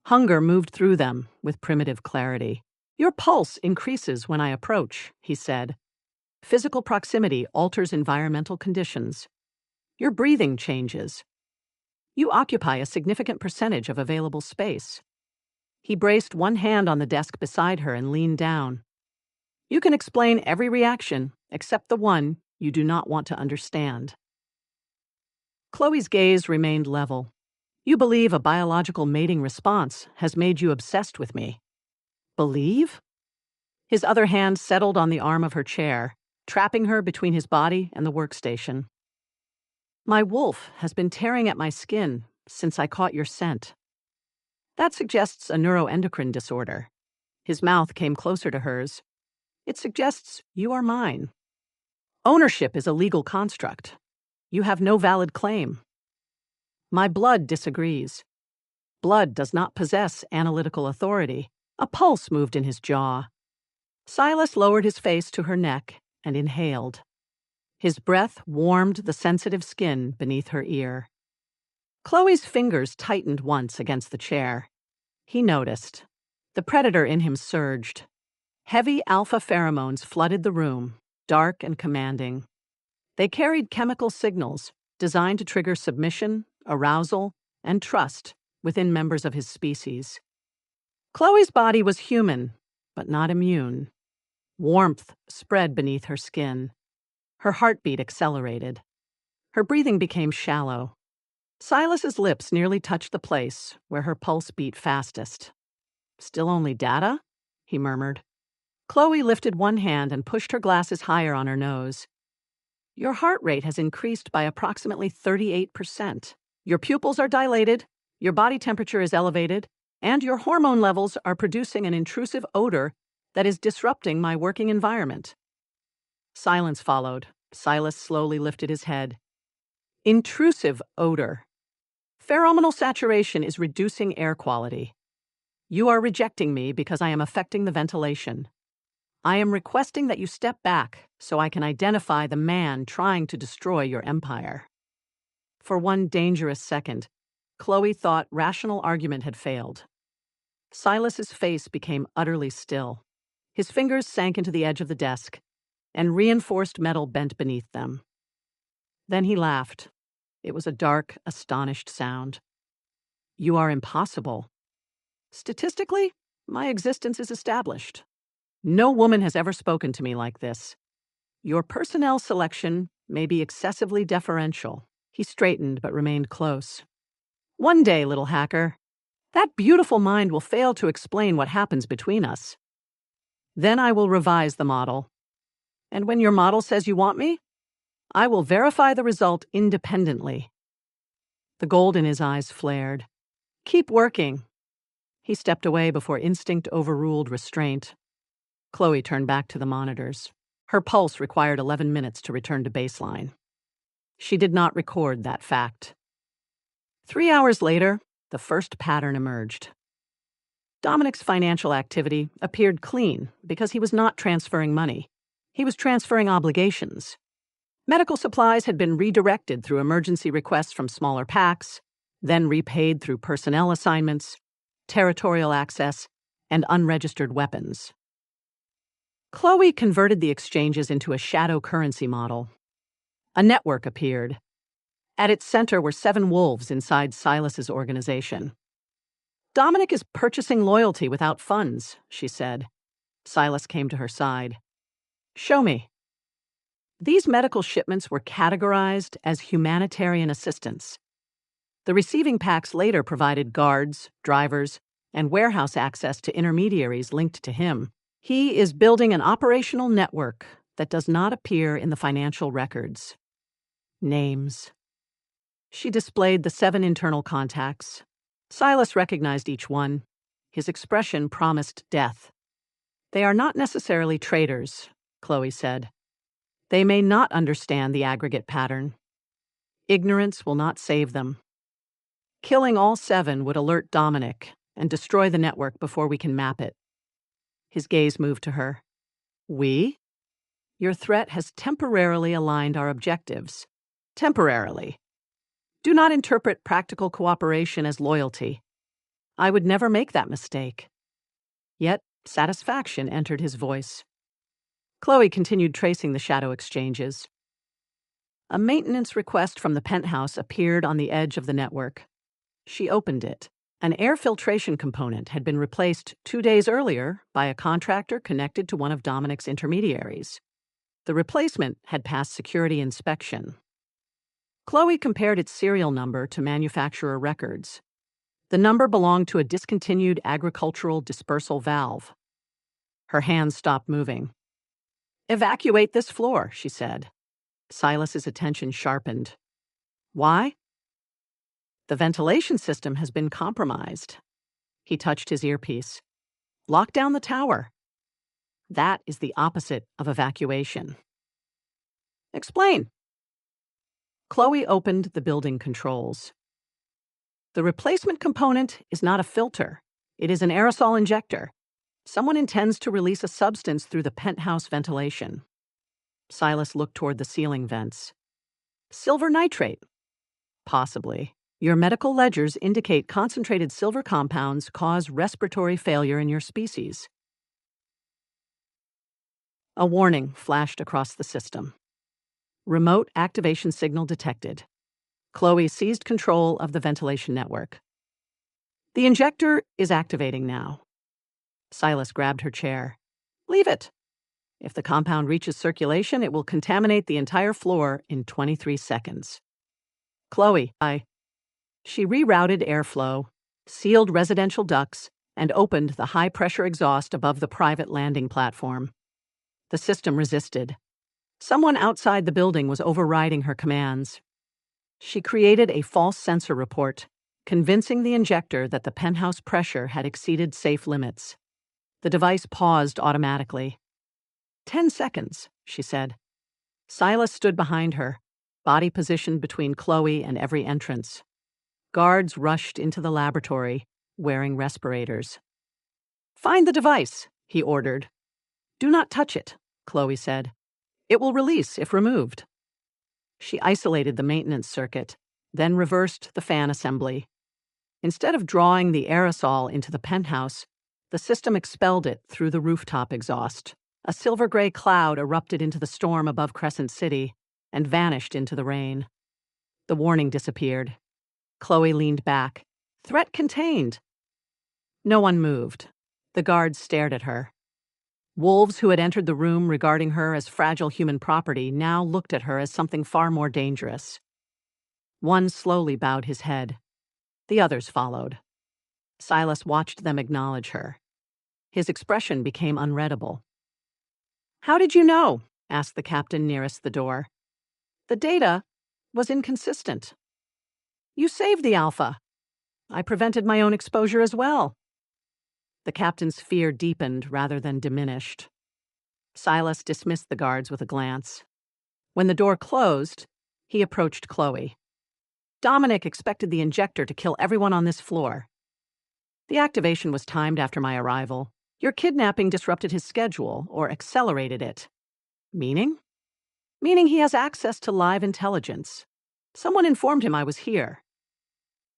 Hunger moved through them with primitive clarity. Your pulse increases when I approach, he said. Physical proximity alters environmental conditions. Your breathing changes. You occupy a significant percentage of available space. He braced one hand on the desk beside her and leaned down. You can explain every reaction except the one you do not want to understand. Chloe's gaze remained level. You believe a biological mating response has made you obsessed with me. Believe? His other hand settled on the arm of her chair, trapping her between his body and the workstation. My wolf has been tearing at my skin since I caught your scent. That suggests a neuroendocrine disorder. His mouth came closer to hers. It suggests you are mine. Ownership is a legal construct. You have no valid claim. My blood disagrees. Blood does not possess analytical authority. A pulse moved in his jaw. Silas lowered his face to her neck and inhaled. His breath warmed the sensitive skin beneath her ear. Chloe's fingers tightened once against the chair. He noticed. The predator in him surged. Heavy alpha pheromones flooded the room, dark and commanding. They carried chemical signals designed to trigger submission, arousal, and trust within members of his species. Chloe's body was human, but not immune. Warmth spread beneath her skin. Her heartbeat accelerated. Her breathing became shallow. Silas's lips nearly touched the place where her pulse beat fastest. Still only data? He murmured. Chloe lifted one hand and pushed her glasses higher on her nose. Your heart rate has increased by approximately 38%. Your pupils are dilated, your body temperature is elevated, and your hormone levels are producing an intrusive odor that is disrupting my working environment. Silence followed. Silas slowly lifted his head. Intrusive odor. Pheromonal saturation is reducing air quality. You are rejecting me because I am affecting the ventilation. I am requesting that you step back so I can identify the man trying to destroy your empire. For one dangerous second, Chloe thought rational argument had failed. Silas's face became utterly still. His fingers sank into the edge of the desk, and reinforced metal bent beneath them. Then he laughed. It was a dark, astonished sound. You are impossible. Statistically, my existence is established. No woman has ever spoken to me like this. Your personnel selection may be excessively deferential. He straightened but remained close. One day, little hacker, that beautiful mind will fail to explain what happens between us. Then I will revise the model. And when your model says you want me, I will verify the result independently. The gold in his eyes flared. Keep working. He stepped away before instinct overruled restraint. Chloe turned back to the monitors. Her pulse required 11 minutes to return to baseline. She did not record that fact. 3 hours later, the first pattern emerged. Dominic's financial activity appeared clean because he was not transferring money. He was transferring obligations. Medical supplies had been redirected through emergency requests from smaller packs, then repaid through personnel assignments, territorial access, and unregistered weapons. Chloe converted the exchanges into a shadow currency model. A network appeared. At its center were 7 wolves inside Silas's organization. Dominic is purchasing loyalty without funds, she said. Silas came to her side. Show me. These medical shipments were categorized as humanitarian assistance. The receiving packs later provided guards, drivers, and warehouse access to intermediaries linked to him. He is building an operational network that does not appear in the financial records. Names. She displayed the 7 internal contacts. Silas recognized each one. His expression promised death. They are not necessarily traitors, Chloe said. They may not understand the aggregate pattern. Ignorance will not save them. Killing all 7 would alert Dominic and destroy the network before we can map it. His gaze moved to her. We? Your threat has temporarily aligned our objectives. Temporarily. Do not interpret practical cooperation as loyalty. I would never make that mistake. Yet, satisfaction entered his voice. Chloe continued tracing the shadow exchanges. A maintenance request from the penthouse appeared on the edge of the network. She opened it. An air filtration component had been replaced 2 days earlier by a contractor connected to one of Dominic's intermediaries. The replacement had passed security inspection. Chloe compared its serial number to manufacturer records. The number belonged to a discontinued agricultural dispersal valve. Her hands stopped moving. Evacuate this floor, she said. Silas's attention sharpened. Why? The ventilation system has been compromised. He touched his earpiece. Lock down the tower. That is the opposite of evacuation. Explain. Chloe opened the building controls. The replacement component is not a filter. It is an aerosol injector. Someone intends to release a substance through the penthouse ventilation. Silas looked toward the ceiling vents. Silver nitrate. Possibly. Your medical ledgers indicate concentrated silver compounds cause respiratory failure in your species. A warning flashed across the system. Remote activation signal detected. Chloe seized control of the ventilation network. The injector is activating now. Silas grabbed her chair. Leave it. If the compound reaches circulation, it will contaminate the entire floor in 23 seconds. Chloe, She rerouted airflow, sealed residential ducts, and opened the high-pressure exhaust above the private landing platform. The system resisted. Someone outside the building was overriding her commands. She created a false sensor report, convincing the injector that the penthouse pressure had exceeded safe limits. The device paused automatically. 10 seconds, she said. Silas stood behind her, body positioned between Chloe and every entrance. Guards rushed into the laboratory, wearing respirators. Find the device, he ordered. Do not touch it, Chloe said. It will release if removed. She isolated the maintenance circuit, then reversed the fan assembly. Instead of drawing the aerosol into the penthouse, the system expelled it through the rooftop exhaust. A silver-gray cloud erupted into the storm above Crescent City and vanished into the rain. The warning disappeared. Chloe leaned back. Threat contained. No one moved. The guards stared at her. Wolves who had entered the room regarding her as fragile human property now looked at her as something far more dangerous. One slowly bowed his head. The others followed. Silas watched them acknowledge her. His expression became unreadable. How did you know? Asked the captain nearest the door. The data was inconsistent. You saved the Alpha. I prevented my own exposure as well. The captain's fear deepened rather than diminished. Silas dismissed the guards with a glance. When the door closed, he approached Chloe. Dominic expected the injector to kill everyone on this floor. The activation was timed after my arrival. Your kidnapping disrupted his schedule or accelerated it. Meaning? Meaning he has access to live intelligence. Someone informed him I was here.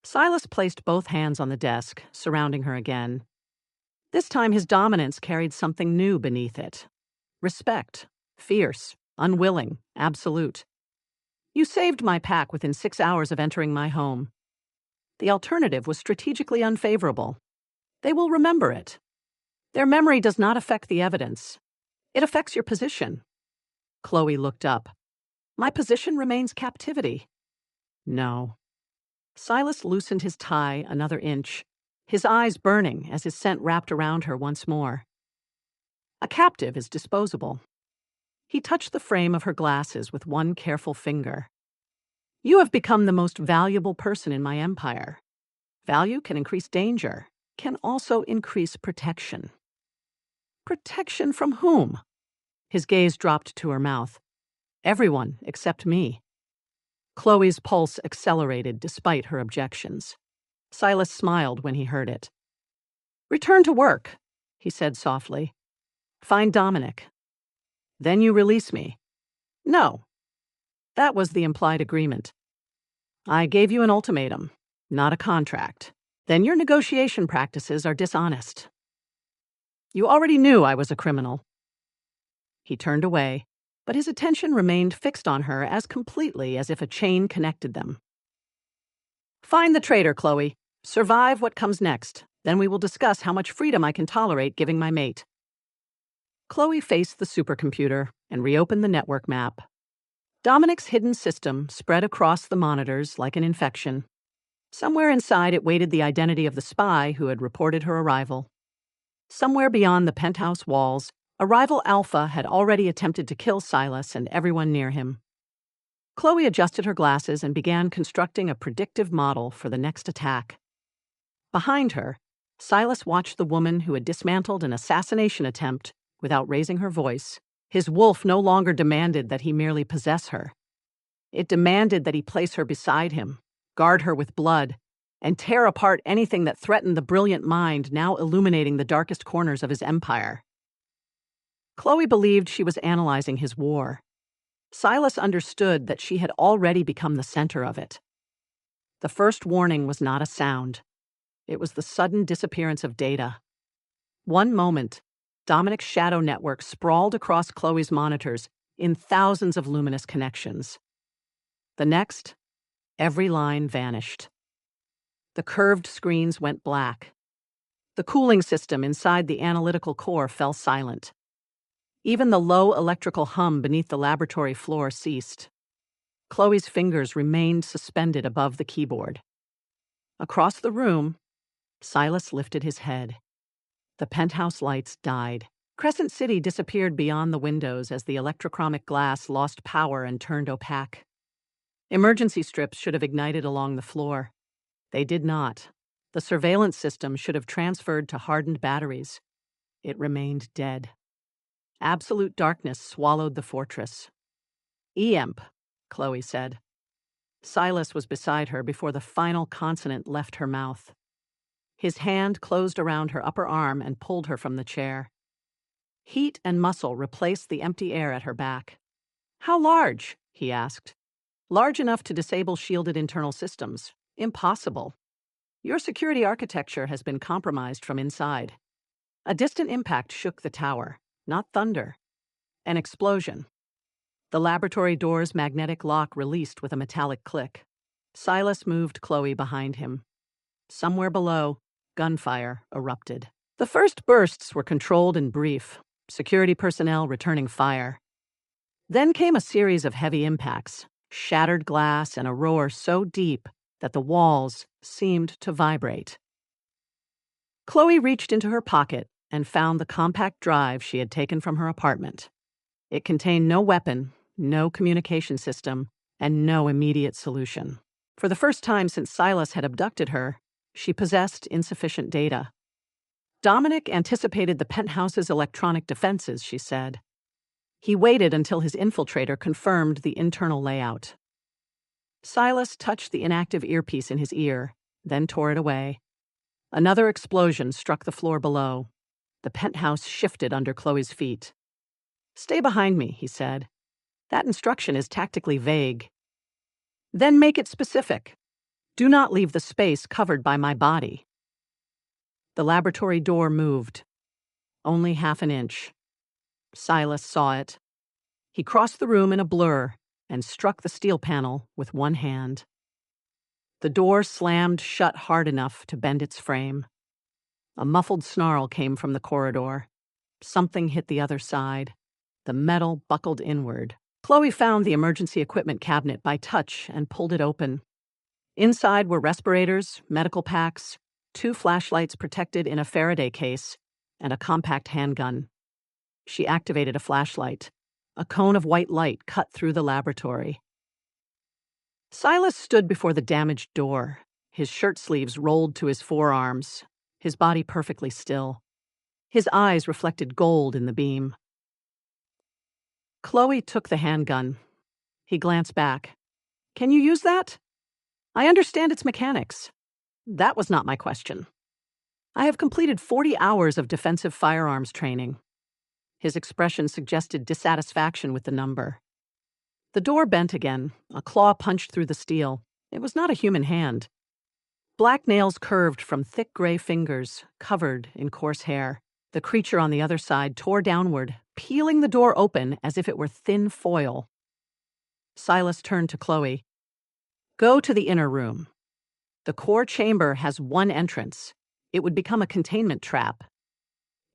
Silas placed both hands on the desk, surrounding her again. This time his dominance carried something new beneath it. Respect. Fierce. Unwilling. Absolute. You saved my pack within 6 hours of entering my home. The alternative was strategically unfavorable. They will remember it. Their memory does not affect the evidence. It affects your position. Chloe looked up. My position remains captivity. No. Silas loosened his tie another inch, his eyes burning as his scent wrapped around her once more. A captive is disposable. He touched the frame of her glasses with one careful finger. "You have become the most valuable person in my empire. Value can increase danger, can also increase protection." "Protection from whom?" His gaze dropped to her mouth. "Everyone except me." Chloe's pulse accelerated despite her objections. Silas smiled when he heard it. "Return to work," he said softly. "Find Dominic. Then you release me." "No." That was the implied agreement. "I gave you an ultimatum, not a contract. Then your negotiation practices are dishonest." "You already knew I was a criminal." He turned away, but his attention remained fixed on her as completely as if a chain connected them. "Find the traitor, Chloe. Survive what comes next. Then we will discuss how much freedom I can tolerate giving my mate." Chloe faced the supercomputer and reopened the network map. Dominic's hidden system spread across the monitors like an infection. Somewhere inside it waited the identity of the spy who had reported her arrival. Somewhere beyond the penthouse walls, a rival alpha had already attempted to kill Silas and everyone near him. Chloe adjusted her glasses and began constructing a predictive model for the next attack. Behind her, Silas watched the woman who had dismantled an assassination attempt without raising her voice. His wolf no longer demanded that he merely possess her. It demanded that he place her beside him, guard her with blood, and tear apart anything that threatened the brilliant mind now illuminating the darkest corners of his empire. Chloe believed she was analyzing his war. Silas understood that she had already become the center of it. The first warning was not a sound. It was the sudden disappearance of data. One moment, Dominic's shadow network sprawled across Chloe's monitors in thousands of luminous connections. The next, every line vanished. The curved screens went black. The cooling system inside the analytical core fell silent. Even the low electrical hum beneath the laboratory floor ceased. Chloe's fingers remained suspended above the keyboard. Across the room, Silas lifted his head. The penthouse lights died. Crescent City disappeared beyond the windows as the electrochromic glass lost power and turned opaque. Emergency strips should have ignited along the floor. They did not. The surveillance system should have transferred to hardened batteries. It remained dead. Absolute darkness swallowed the fortress. "EMP," Chloe said. Silas was beside her before the final consonant left her mouth. His hand closed around her upper arm and pulled her from the chair. Heat and muscle replaced the empty air at her back. "How large?" he asked. "Large enough to disable shielded internal systems. Impossible. Your security architecture has been compromised from inside." A distant impact shook the tower, not thunder. An explosion. The laboratory door's magnetic lock released with a metallic click. Silas moved Chloe behind him. Somewhere below, gunfire erupted. The first bursts were controlled and brief, security personnel returning fire. Then came a series of heavy impacts, shattered glass and a roar so deep that the walls seemed to vibrate. Chloe reached into her pocket and found the compact drive she had taken from her apartment. It contained no weapon, no communication system, and no immediate solution. For the first time since Silas had abducted her, she possessed insufficient data. Dominic anticipated the penthouse's electronic defenses, she said. He waited until his infiltrator confirmed the internal layout. Silas touched the inactive earpiece in his ear, then tore it away. Another explosion struck the floor below. The penthouse shifted under Chloe's feet. "Stay behind me," he said. "That instruction is tactically vague." "Then make it specific. Do not leave the space covered by my body." The laboratory door moved. Only half an inch. Silas saw it. He crossed the room in a blur and struck the steel panel with one hand. The door slammed shut hard enough to bend its frame. A muffled snarl came from the corridor. Something hit the other side. The metal buckled inward. Chloe found the emergency equipment cabinet by touch and pulled it open. Inside were respirators, medical packs, 2 flashlights protected in a Faraday case, and a compact handgun. She activated a flashlight. A cone of white light cut through the laboratory. Silas stood before the damaged door, his shirt sleeves rolled to his forearms, his body perfectly still. His eyes reflected gold in the beam. Chloe took the handgun. He glanced back. "Can you use that?" "I understand its mechanics." "That was not my question." "I have completed 40 hours of defensive firearms training." His expression suggested dissatisfaction with the number. The door bent again. A claw punched through the steel. It was not a human hand. Black nails curved from thick gray fingers, covered in coarse hair. The creature on the other side tore downward, peeling the door open as if it were thin foil. Silas turned to Chloe. "Go to the inner room. The core chamber has one entrance. It would become a containment trap.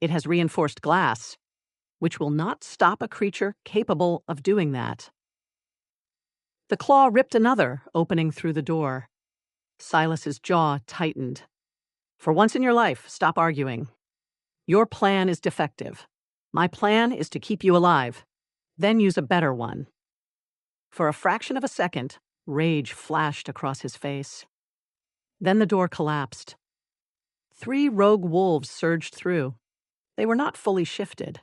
It has reinforced glass, which will not stop a creature capable of doing that." The claw ripped another, opening through the door. Silas's jaw tightened. "For once in your life, stop arguing. Your plan is defective. My plan is to keep you alive. Then use a better one." For a fraction of a second, rage flashed across his face. Then the door collapsed. 3 rogue wolves surged through. They were not fully shifted.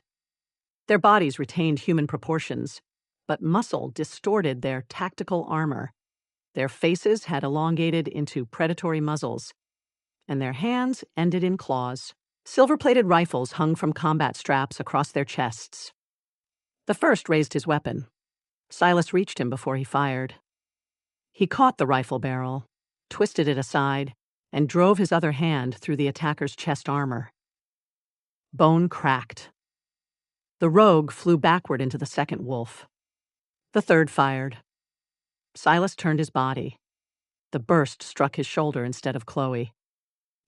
Their bodies retained human proportions, but muscle distorted their tactical armor. Their faces had elongated into predatory muzzles, and their hands ended in claws. Silver-plated rifles hung from combat straps across their chests. The first raised his weapon. Silas reached him before he fired. He caught the rifle barrel, twisted it aside, and drove his other hand through the attacker's chest armor. Bone cracked. The rogue flew backward into the second wolf. The third fired. Silas turned his body. The burst struck his shoulder instead of Chloe.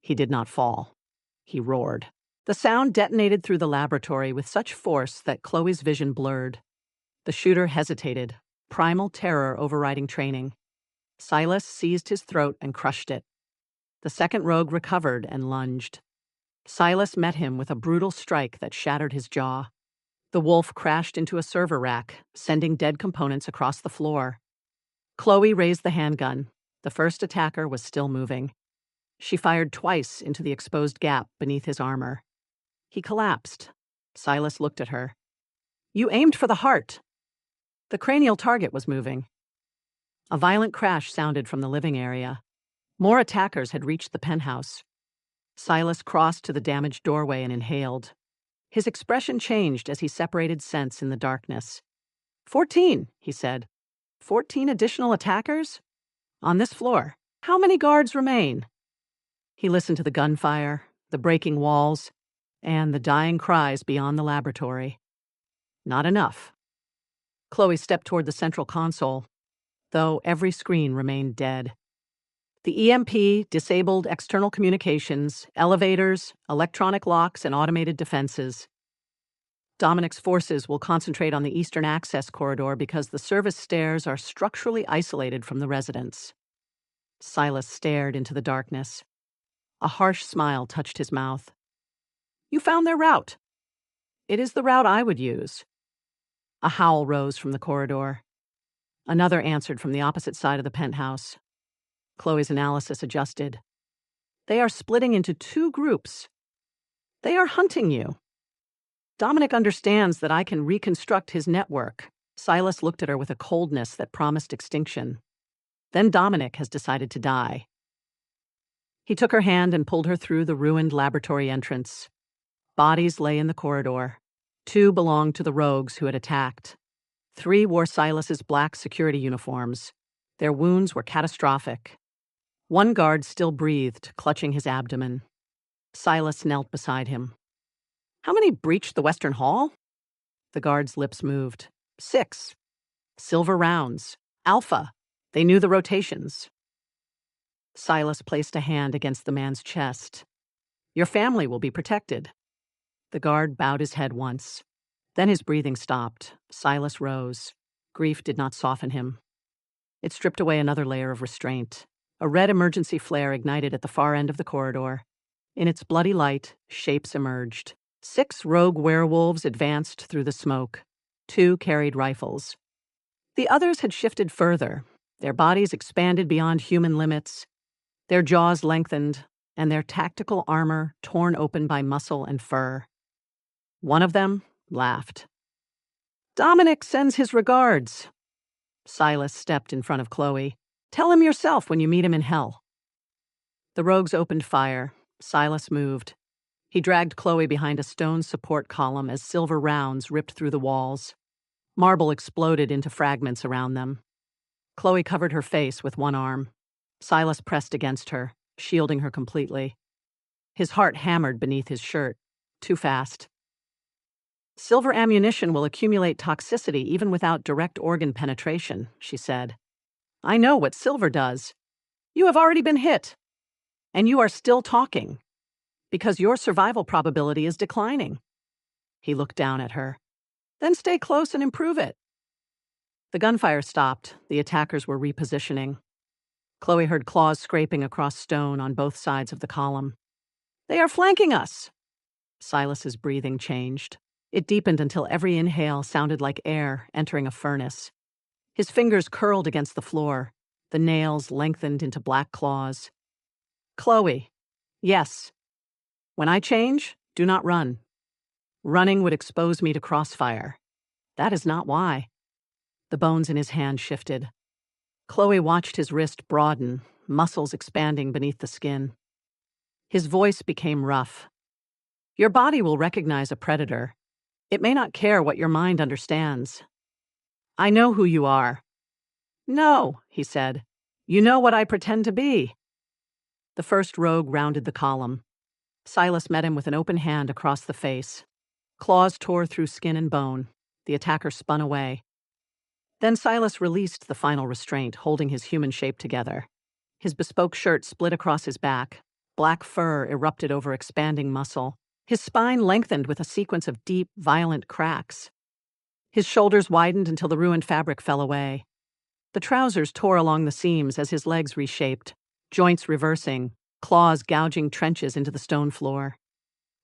He did not fall. He roared. The sound detonated through the laboratory with such force that Chloe's vision blurred. The shooter hesitated, primal terror overriding training. Silas seized his throat and crushed it. The second rogue recovered and lunged. Silas met him with a brutal strike that shattered his jaw. The wolf crashed into a server rack, sending dead components across the floor. Chloe raised the handgun. The first attacker was still moving. She fired twice into the exposed gap beneath his armor. He collapsed. Silas looked at her. "You aimed for the heart." The cranial target was moving. A violent crash sounded from the living area. More attackers had reached the penthouse. Silas crossed to the damaged doorway and inhaled. His expression changed as he separated scents in the darkness. 14, he said. 14 additional attackers? On this floor. How many guards remain? He listened to the gunfire, the breaking walls, and the dying cries beyond the laboratory. Not enough. Chloe stepped toward the central console, though every screen remained dead. The EMP disabled external communications, elevators, electronic locks, and automated defenses. Dominic's forces will concentrate on the eastern access corridor because the service stairs are structurally isolated from the residents. Silas stared into the darkness. A harsh smile touched his mouth. "You found their route." "It is the route I would use." A howl rose from the corridor. Another answered from the opposite side of the penthouse. Chloe's analysis adjusted. "They are splitting into 2 groups. They are hunting you." "Dominic understands that I can reconstruct his network." Silas looked at her with a coldness that promised extinction. "Then Dominic has decided to die." He took her hand and pulled her through the ruined laboratory entrance. Bodies lay in the corridor. 2 belonged to the rogues who had attacked. 3 wore Silas's black security uniforms. Their wounds were catastrophic. 1 guard still breathed, clutching his abdomen. Silas knelt beside him. "How many breached the Western Hall?" The guard's lips moved. 6. Silver rounds. Alpha. They knew the rotations. Silas placed a hand against the man's chest. "Your family will be protected." The guard bowed his head once. Then his breathing stopped. Silas rose. Grief did not soften him. It stripped away another layer of restraint. A red emergency flare ignited at the far end of the corridor. In its bloody light, shapes emerged. 6 rogue werewolves advanced through the smoke. 2 carried rifles. The others had shifted further, their bodies expanded beyond human limits, their jaws lengthened, and their tactical armor torn open by muscle and fur. One of them laughed. "Dominic sends his regards." Silas stepped in front of Chloe. "Tell him yourself when you meet him in hell." The rogues opened fire. Silas moved. He dragged Chloe behind a stone support column as silver rounds ripped through the walls. Marble exploded into fragments around them. Chloe covered her face with one arm. Silas pressed against her, shielding her completely. His heart hammered beneath his shirt. Too fast. "Silver ammunition will accumulate toxicity even without direct organ penetration," she said. "I know what silver does. You have already been hit. And you are still talking. Because your survival probability is declining." He looked down at her. "Then stay close and improve it." The gunfire stopped. The attackers were repositioning. Chloe heard claws scraping across stone on both sides of the column. "They are flanking us." Silas's breathing changed. It deepened until every inhale sounded like air entering a furnace. His fingers curled against the floor. The nails lengthened into black claws. "Chloe, yes. When I change, do not run. Running would expose me to crossfire. That is not why." The bones in his hand shifted. Chloe watched his wrist broaden, muscles expanding beneath the skin. His voice became rough. "Your body will recognize a predator. It may not care what your mind understands. I know who you are." "No," he said. "You know what I pretend to be." The first rogue rounded the column. Silas met him with an open hand across the face. Claws tore through skin and bone. The attacker spun away. Then Silas released the final restraint, holding his human shape together. His bespoke shirt split across his back. Black fur erupted over expanding muscle. His spine lengthened with a sequence of deep, violent cracks. His shoulders widened until the ruined fabric fell away. The trousers tore along the seams as his legs reshaped, joints reversing, claws gouging trenches into the stone floor.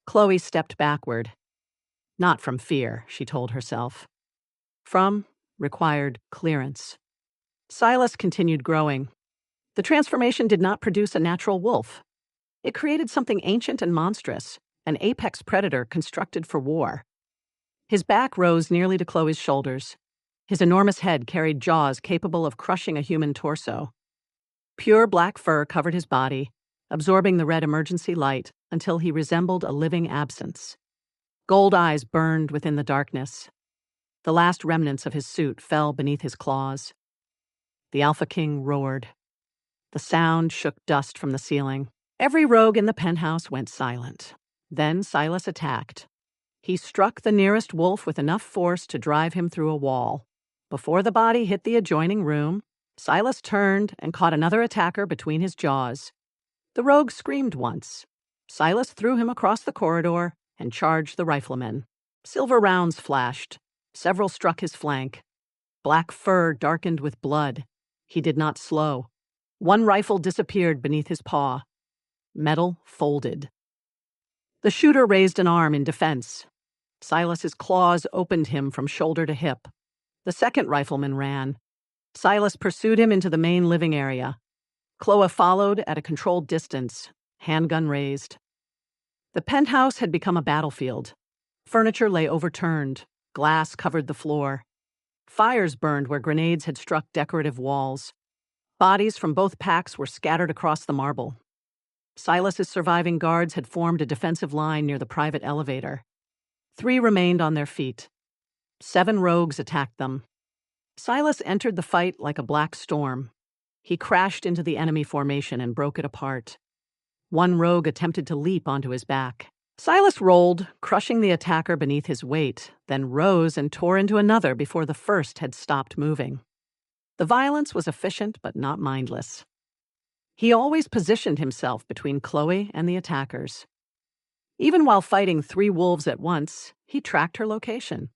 Chloe stepped backward. Not from fear, she told herself. From required clearance. Silas continued growing. The transformation did not produce a natural wolf. It created something ancient and monstrous, an apex predator constructed for war. His back rose nearly to Chloe's shoulders. His enormous head carried jaws capable of crushing a human torso. Pure black fur covered his body, absorbing the red emergency light until he resembled a living absence. Gold eyes burned within the darkness. The last remnants of his suit fell beneath his claws. The Alpha King roared. The sound shook dust from the ceiling. Every rogue in the penthouse went silent. Then Silas attacked. He struck the nearest wolf with enough force to drive him through a wall. Before the body hit the adjoining room, Silas turned and caught another attacker between his jaws. The rogue screamed once. Silas threw him across the corridor and charged the rifleman. Silver rounds flashed. Several struck his flank. Black fur darkened with blood. He did not slow. One rifle disappeared beneath his paw. Metal folded. The shooter raised an arm in defense. Silas's claws opened him from shoulder to hip. The second rifleman ran. Silas pursued him into the main living area. Chloe followed at a controlled distance, handgun raised. The penthouse had become a battlefield. Furniture lay overturned. Glass covered the floor. Fires burned where grenades had struck decorative walls. Bodies from both packs were scattered across the marble. Silas's surviving guards had formed a defensive line near the private elevator. 3 remained on their feet. 7 rogues attacked them. Silas entered the fight like a black storm. He crashed into the enemy formation and broke it apart. One rogue attempted to leap onto his back. Silas rolled, crushing the attacker beneath his weight, then rose and tore into another before the first had stopped moving. The violence was efficient but not mindless. He always positioned himself between Chloe and the attackers. Even while fighting 3 wolves at once, he tracked her location.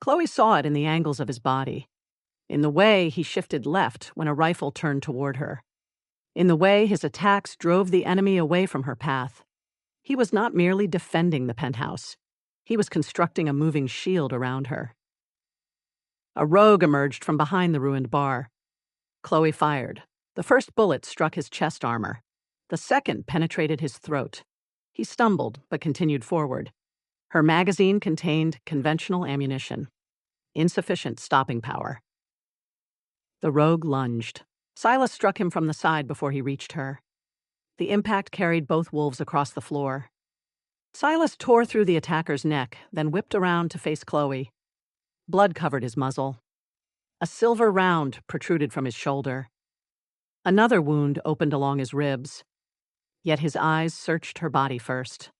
Chloe saw it in the angles of his body. In the way, he shifted left when a rifle turned toward her. In the way, his attacks drove the enemy away from her path. He was not merely defending the penthouse. He was constructing a moving shield around her. A rogue emerged from behind the ruined bar. Chloe fired. The first bullet struck his chest armor. The second penetrated his throat. He stumbled, but continued forward. Her magazine contained conventional ammunition. Insufficient stopping power. The rogue lunged. Silas struck him from the side before he reached her. The impact carried both wolves across the floor. Silas tore through the attacker's neck, then whipped around to face Chloe. Blood covered his muzzle. A silver round protruded from his shoulder. Another wound opened along his ribs. Yet his eyes searched her body first,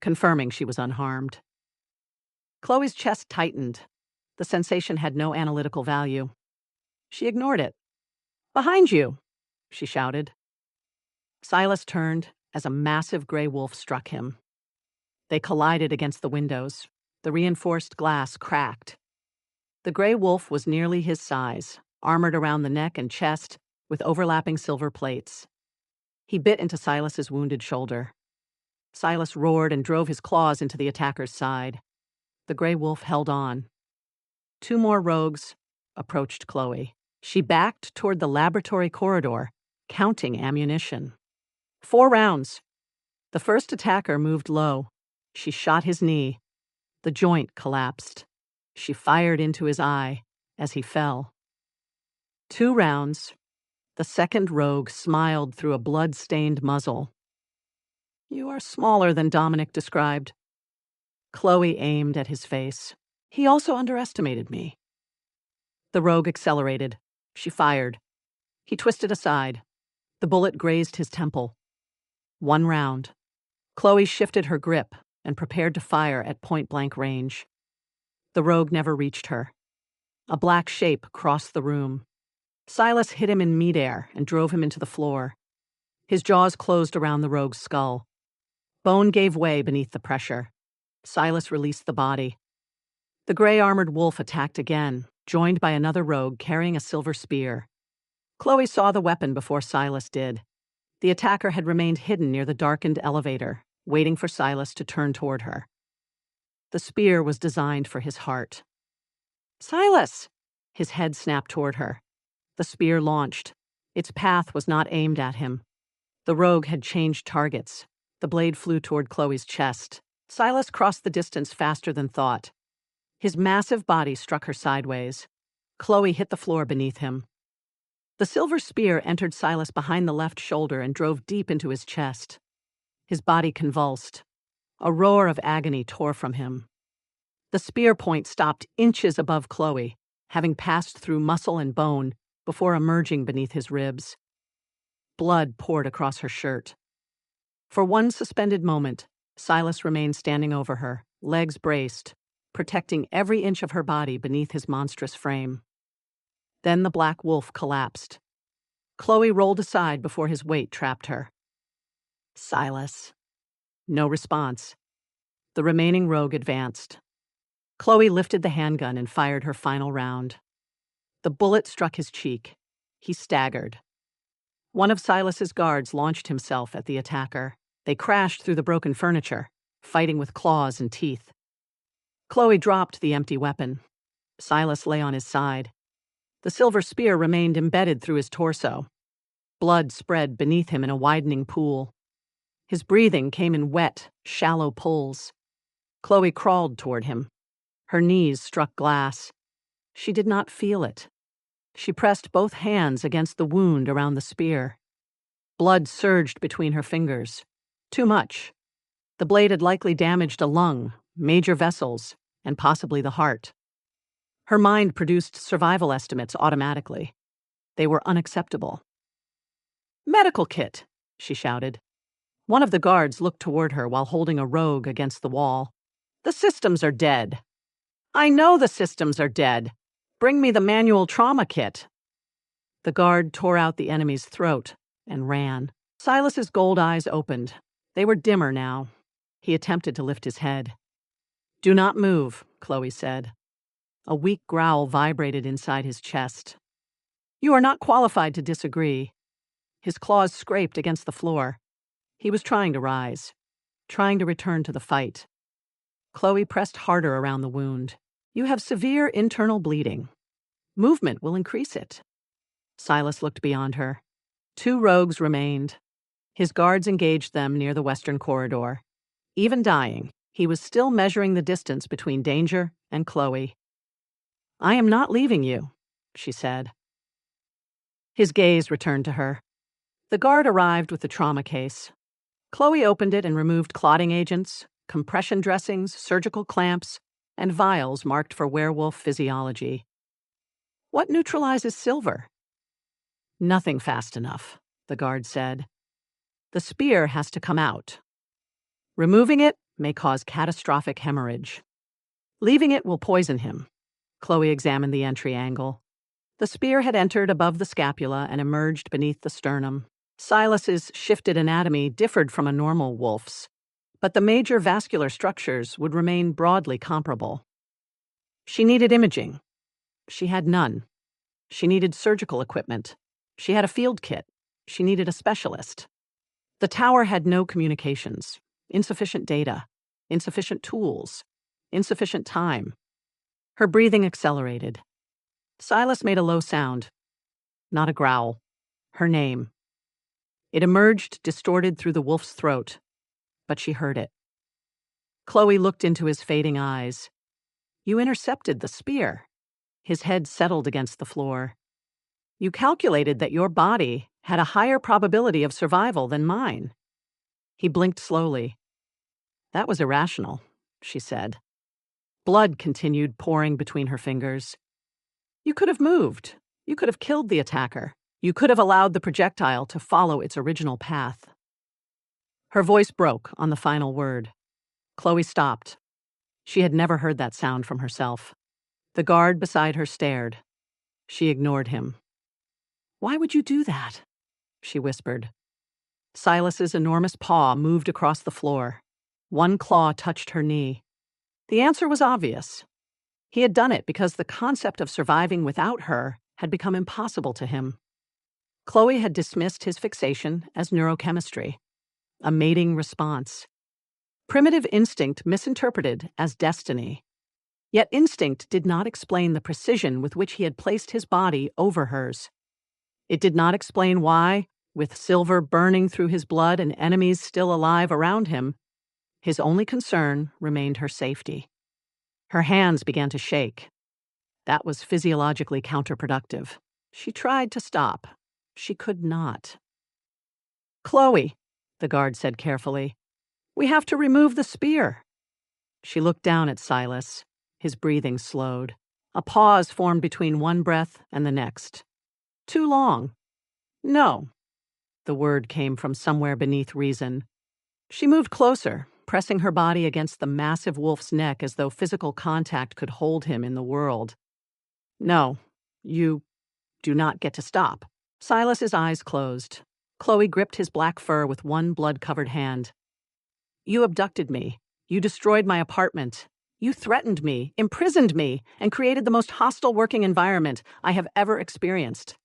confirming she was unharmed. Chloe's chest tightened. The sensation had no analytical value. She ignored it. "Behind you!" she shouted. Silas turned as a massive gray wolf struck him. They collided against the windows. The reinforced glass cracked. The gray wolf was nearly his size, armored around the neck and chest with overlapping silver plates. He bit into Silas's wounded shoulder. Silas roared and drove his claws into the attacker's side. The gray wolf held on. Two more rogues approached Chloe. She backed toward the laboratory corridor, counting ammunition. 4 rounds. The first attacker moved low. She shot his knee. The joint collapsed. She fired into his eye as he fell. 2 rounds. The second rogue smiled through a blood-stained muzzle. "You are smaller than Dominic described." Chloe aimed at his face. "He also underestimated me." The rogue accelerated. She fired. He twisted aside. The bullet grazed his temple. 1 round. Chloe shifted her grip and prepared to fire at point-blank range. The rogue never reached her. A black shape crossed the room. Silas hit him in midair and drove him into the floor. His jaws closed around the rogue's skull. Bone gave way beneath the pressure. Silas released the body. The gray-armored wolf attacked again, joined by another rogue carrying a silver spear. Chloe saw the weapon before Silas did. The attacker had remained hidden near the darkened elevator, waiting for Silas to turn toward her. The spear was designed for his heart. "Silas!" His head snapped toward her. The spear launched. Its path was not aimed at him. The rogue had changed targets. The blade flew toward Chloe's chest. Silas crossed the distance faster than thought. His massive body struck her sideways. Chloe hit the floor beneath him. The silver spear entered Silas behind the left shoulder and drove deep into his chest. His body convulsed. A roar of agony tore from him. The spear point stopped inches above Chloe, having passed through muscle and bone before emerging beneath his ribs. Blood poured across her shirt. For one suspended moment, Silas remained standing over her, legs braced, protecting every inch of her body beneath his monstrous frame. Then the black wolf collapsed. Chloe rolled aside before his weight trapped her. "Silas." No response. The remaining rogue advanced. Chloe lifted the handgun and fired her final round. The bullet struck his cheek. He staggered. One of Silas's guards launched himself at the attacker. They crashed through the broken furniture, fighting with claws and teeth. Chloe dropped the empty weapon. Silas lay on his side. The silver spear remained embedded through his torso. Blood spread beneath him in a widening pool. His breathing came in wet, shallow pulls. Chloe crawled toward him. Her knees struck glass. She did not feel it. She pressed both hands against the wound around the spear. Blood surged between her fingers. Too much. The blade had likely damaged a lung, major vessels, and possibly the heart. Her mind produced survival estimates automatically. They were unacceptable. "Medical kit," she shouted. One of the guards looked toward her while holding a rogue against the wall. "The systems are dead." "I know the systems are dead. Bring me the manual trauma kit." The guard tore out the enemy's throat and ran. Silas's gold eyes opened. They were dimmer now. He attempted to lift his head. "Do not move," Chloe said. A weak growl vibrated inside his chest. "You are not qualified to disagree." His claws scraped against the floor. He was trying to rise, trying to return to the fight. Chloe pressed harder around the wound. "You have severe internal bleeding. Movement will increase it. Silas looked beyond her. 2 rogues remained. His guards engaged them near the western corridor. Even dying, he was still measuring the distance between danger and Chloe. "I am not leaving you," she said. His gaze returned to her. The guard arrived with the trauma case. Chloe opened it and removed clotting agents, compression dressings, surgical clamps, and vials marked for werewolf physiology. "What neutralizes silver?" "Nothing fast enough," the guard said. "The spear has to come out. Removing it may cause catastrophic hemorrhage. Leaving it will poison him." Chloe examined the entry angle. The spear had entered above the scapula and emerged beneath the sternum. Silas's shifted anatomy differed from a normal wolf's, but the major vascular structures would remain broadly comparable. She needed imaging. She had none. She needed surgical equipment. She had a field kit. She needed a specialist. The tower had no communications, insufficient data, insufficient tools, insufficient time. Her breathing accelerated. Silas made a low sound. Not a growl. Her name. It emerged distorted through the wolf's throat, but she heard it. Chloe looked into his fading eyes. "You intercepted the spear." His head settled against the floor. "You calculated that your body had a higher probability of survival than mine." He blinked slowly. "That was irrational," she said. Blood continued pouring between her fingers. "You could have moved. You could have killed the attacker. You could have allowed the projectile to follow its original path." Her voice broke on the final word. Chloe stopped. She had never heard that sound from herself. The guard beside her stared. She ignored him. "Why would you do that?" she whispered. Silas's enormous paw moved across the floor. One claw touched her knee. The answer was obvious. He had done it because the concept of surviving without her had become impossible to him. Chloe had dismissed his fixation as neurochemistry, a mating response. Primitive instinct misinterpreted as destiny. Yet instinct did not explain the precision with which he had placed his body over hers. It did not explain why, with silver burning through his blood and enemies still alive around him, his only concern remained her safety. Her hands began to shake. That was physiologically counterproductive. She tried to stop. She could not. "Chloe," the guard said carefully, "we have to remove the spear." She looked down at Silas. His breathing slowed. A pause formed between one breath and the next. "Too long." "No." The word came from somewhere beneath reason. She moved closer, pressing her body against the massive wolf's neck as though physical contact could hold him in the world. "No, you do not get to stop." Silas's eyes closed. Chloe gripped his black fur with one blood-covered hand. "You abducted me. You destroyed my apartment. You threatened me, imprisoned me, and created the most hostile working environment I have ever experienced."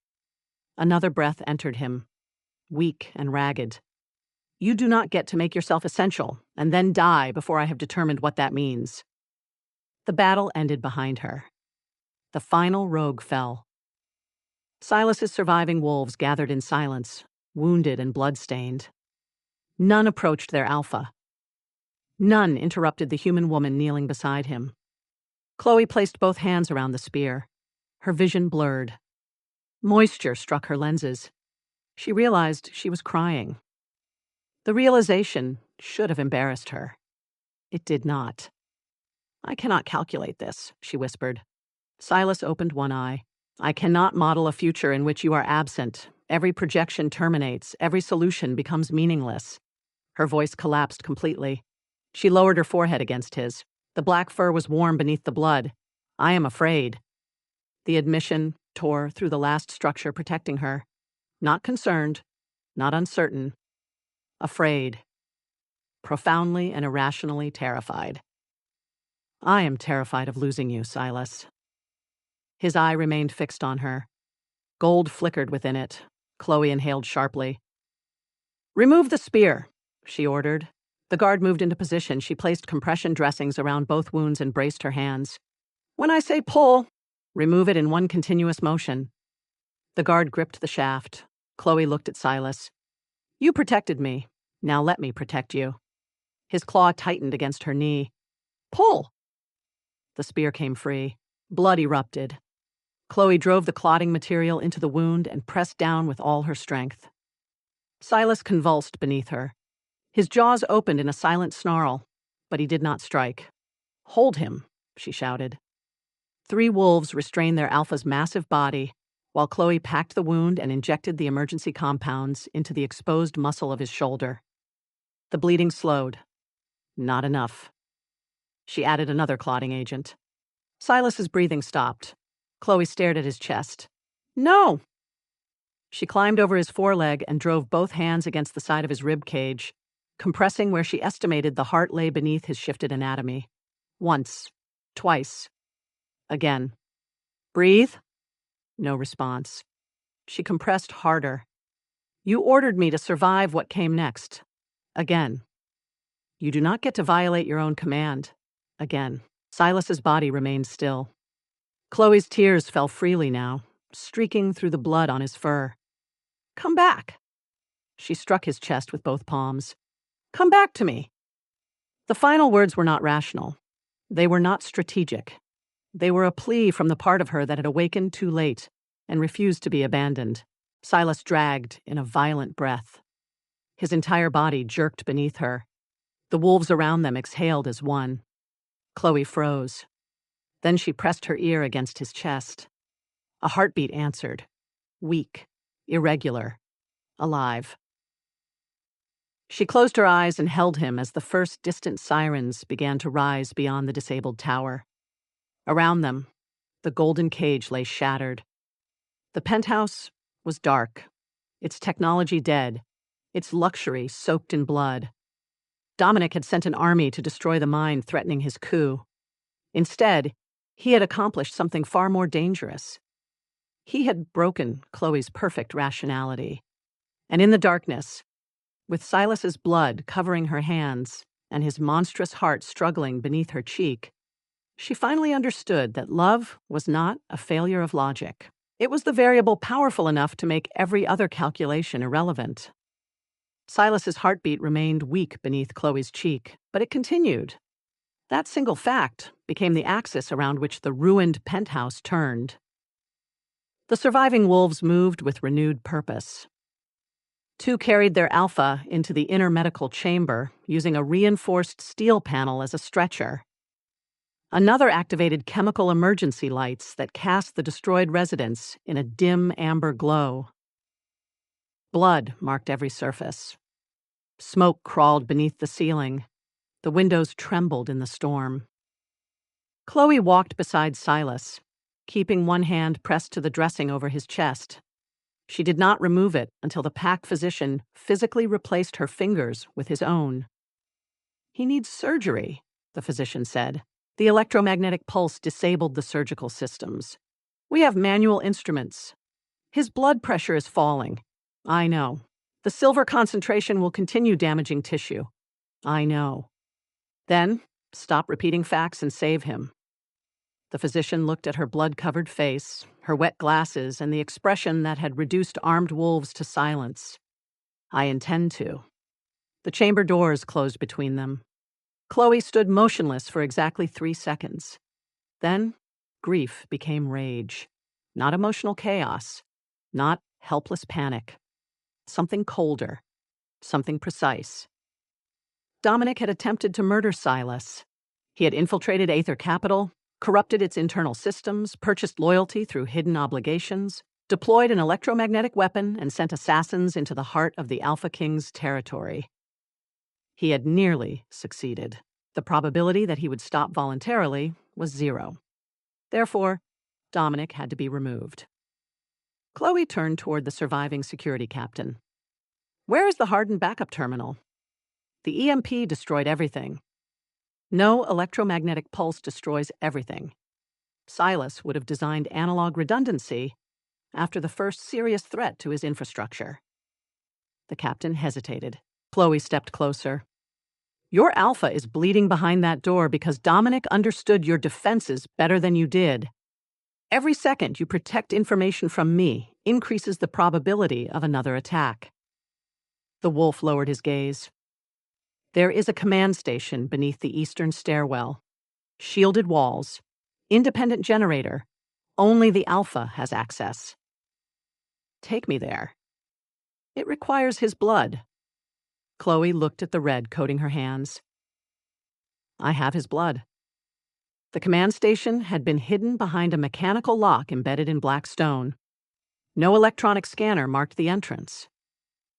Another breath entered him, weak and ragged. "You do not get to make yourself essential and then die before I have determined what that means." The battle ended behind her. The final rogue fell. Silas's surviving wolves gathered in silence, wounded and blood-stained. None approached their alpha. None interrupted the human woman kneeling beside him. Chloe placed both hands around the spear. Her vision blurred. Moisture struck her lenses. She realized she was crying. The realization should have embarrassed her. It did not. "I cannot calculate this," she whispered. Silas opened one eye. "I cannot model a future in which you are absent. Every projection terminates. Every solution becomes meaningless." Her voice collapsed completely. She lowered her forehead against his. The black fur was warm beneath the blood. "I am afraid." The admission tore through the last structure protecting her. Not concerned, not uncertain. Afraid. Profoundly and irrationally terrified. "I am terrified of losing you, Silas." His eye remained fixed on her. Gold flickered within it. Chloe inhaled sharply. "Remove the spear," she ordered. The guard moved into position. She placed compression dressings around both wounds and braced her hands. "When I say pull, Remove it in one continuous motion. The guard gripped the shaft. Chloe looked at Silas. You protected me. Now let me protect you. His claw tightened against her knee. Pull! The spear came free. Blood erupted. Chloe drove the clotting material into the wound and pressed down with all her strength. Silas convulsed beneath her. His jaws opened in a silent snarl, but he did not strike. Hold him, she shouted. 3 wolves restrained their alpha's massive body, while Chloe packed the wound and injected the emergency compounds into the exposed muscle of his shoulder. The bleeding slowed. Not enough. She added another clotting agent. Silas's breathing stopped. Chloe stared at his chest. No! She climbed over his foreleg and drove both hands against the side of his rib cage, compressing where she estimated the heart lay beneath his shifted anatomy. Once. Twice. Again. Breathe? No response. She compressed harder. You ordered me to survive what came next. Again. You do not get to violate your own command. Again. Silas's body remained still. Chloe's tears fell freely now, streaking through the blood on his fur. Come back. She struck his chest with both palms. Come back to me. The final words were not rational. They were not strategic. They were a plea from the part of her that had awakened too late and refused to be abandoned. Silas dragged in a violent breath. His entire body jerked beneath her. The wolves around them exhaled as one. Chloe froze. Then she pressed her ear against his chest. A heartbeat answered. Weak, irregular, alive. She closed her eyes and held him as the first distant sirens began to rise beyond the disabled tower. Around them, the golden cage lay shattered. The penthouse was dark, its technology dead, its luxury soaked in blood. Dominic had sent an army to destroy the mine threatening his coup. Instead, he had accomplished something far more dangerous. He had broken Chloe's perfect rationality. And in the darkness, with Silas's blood covering her hands and his monstrous heart struggling beneath her cheek, she finally understood that love was not a failure of logic. It was the variable powerful enough to make every other calculation irrelevant. Silas's heartbeat remained weak beneath Chloe's cheek, but it continued. That single fact became the axis around which the ruined penthouse turned. The surviving wolves moved with renewed purpose. 2 carried their alpha into the inner medical chamber, using a reinforced steel panel as a stretcher. Another activated chemical emergency lights that cast the destroyed residents in a dim amber glow. Blood marked every surface. Smoke crawled beneath the ceiling. The windows trembled in the storm. Chloe walked beside Silas, keeping one hand pressed to the dressing over his chest. She did not remove it until the pack physician physically replaced her fingers with his own. He needs surgery, the physician said. The electromagnetic pulse disabled the surgical systems. We have manual instruments. His blood pressure is falling. I know. The silver concentration will continue damaging tissue. I know. Then, stop repeating facts and save him. The physician looked at her blood-covered face, her wet glasses, and the expression that had reduced armed wolves to silence. I intend to. The chamber doors closed between them. Chloe stood motionless for exactly 3 seconds. Then, grief became rage. Not emotional chaos. Not helpless panic. Something colder. Something precise. Dominic had attempted to murder Silas. He had infiltrated Aether Capital, corrupted its internal systems, purchased loyalty through hidden obligations, deployed an electromagnetic weapon, and sent assassins into the heart of the Alpha King's territory. He had nearly succeeded. The probability that he would stop voluntarily was 0. Therefore, Dominic had to be removed. Chloe turned toward the surviving security captain. Where is the hardened backup terminal? The EMP destroyed everything. No electromagnetic pulse destroys everything. Silas would have designed analog redundancy after the first serious threat to his infrastructure. The captain hesitated. Chloe stepped closer. Your alpha is bleeding behind that door because Dominic understood your defenses better than you did. Every second you protect information from me increases the probability of another attack. The wolf lowered his gaze. There is a command station beneath the eastern stairwell. Shielded walls. Independent generator. Only the Alpha has access. Take me there. It requires his blood. Chloe looked at the red coating her hands. I have his blood. The command station had been hidden behind a mechanical lock embedded in black stone. No electronic scanner marked the entrance.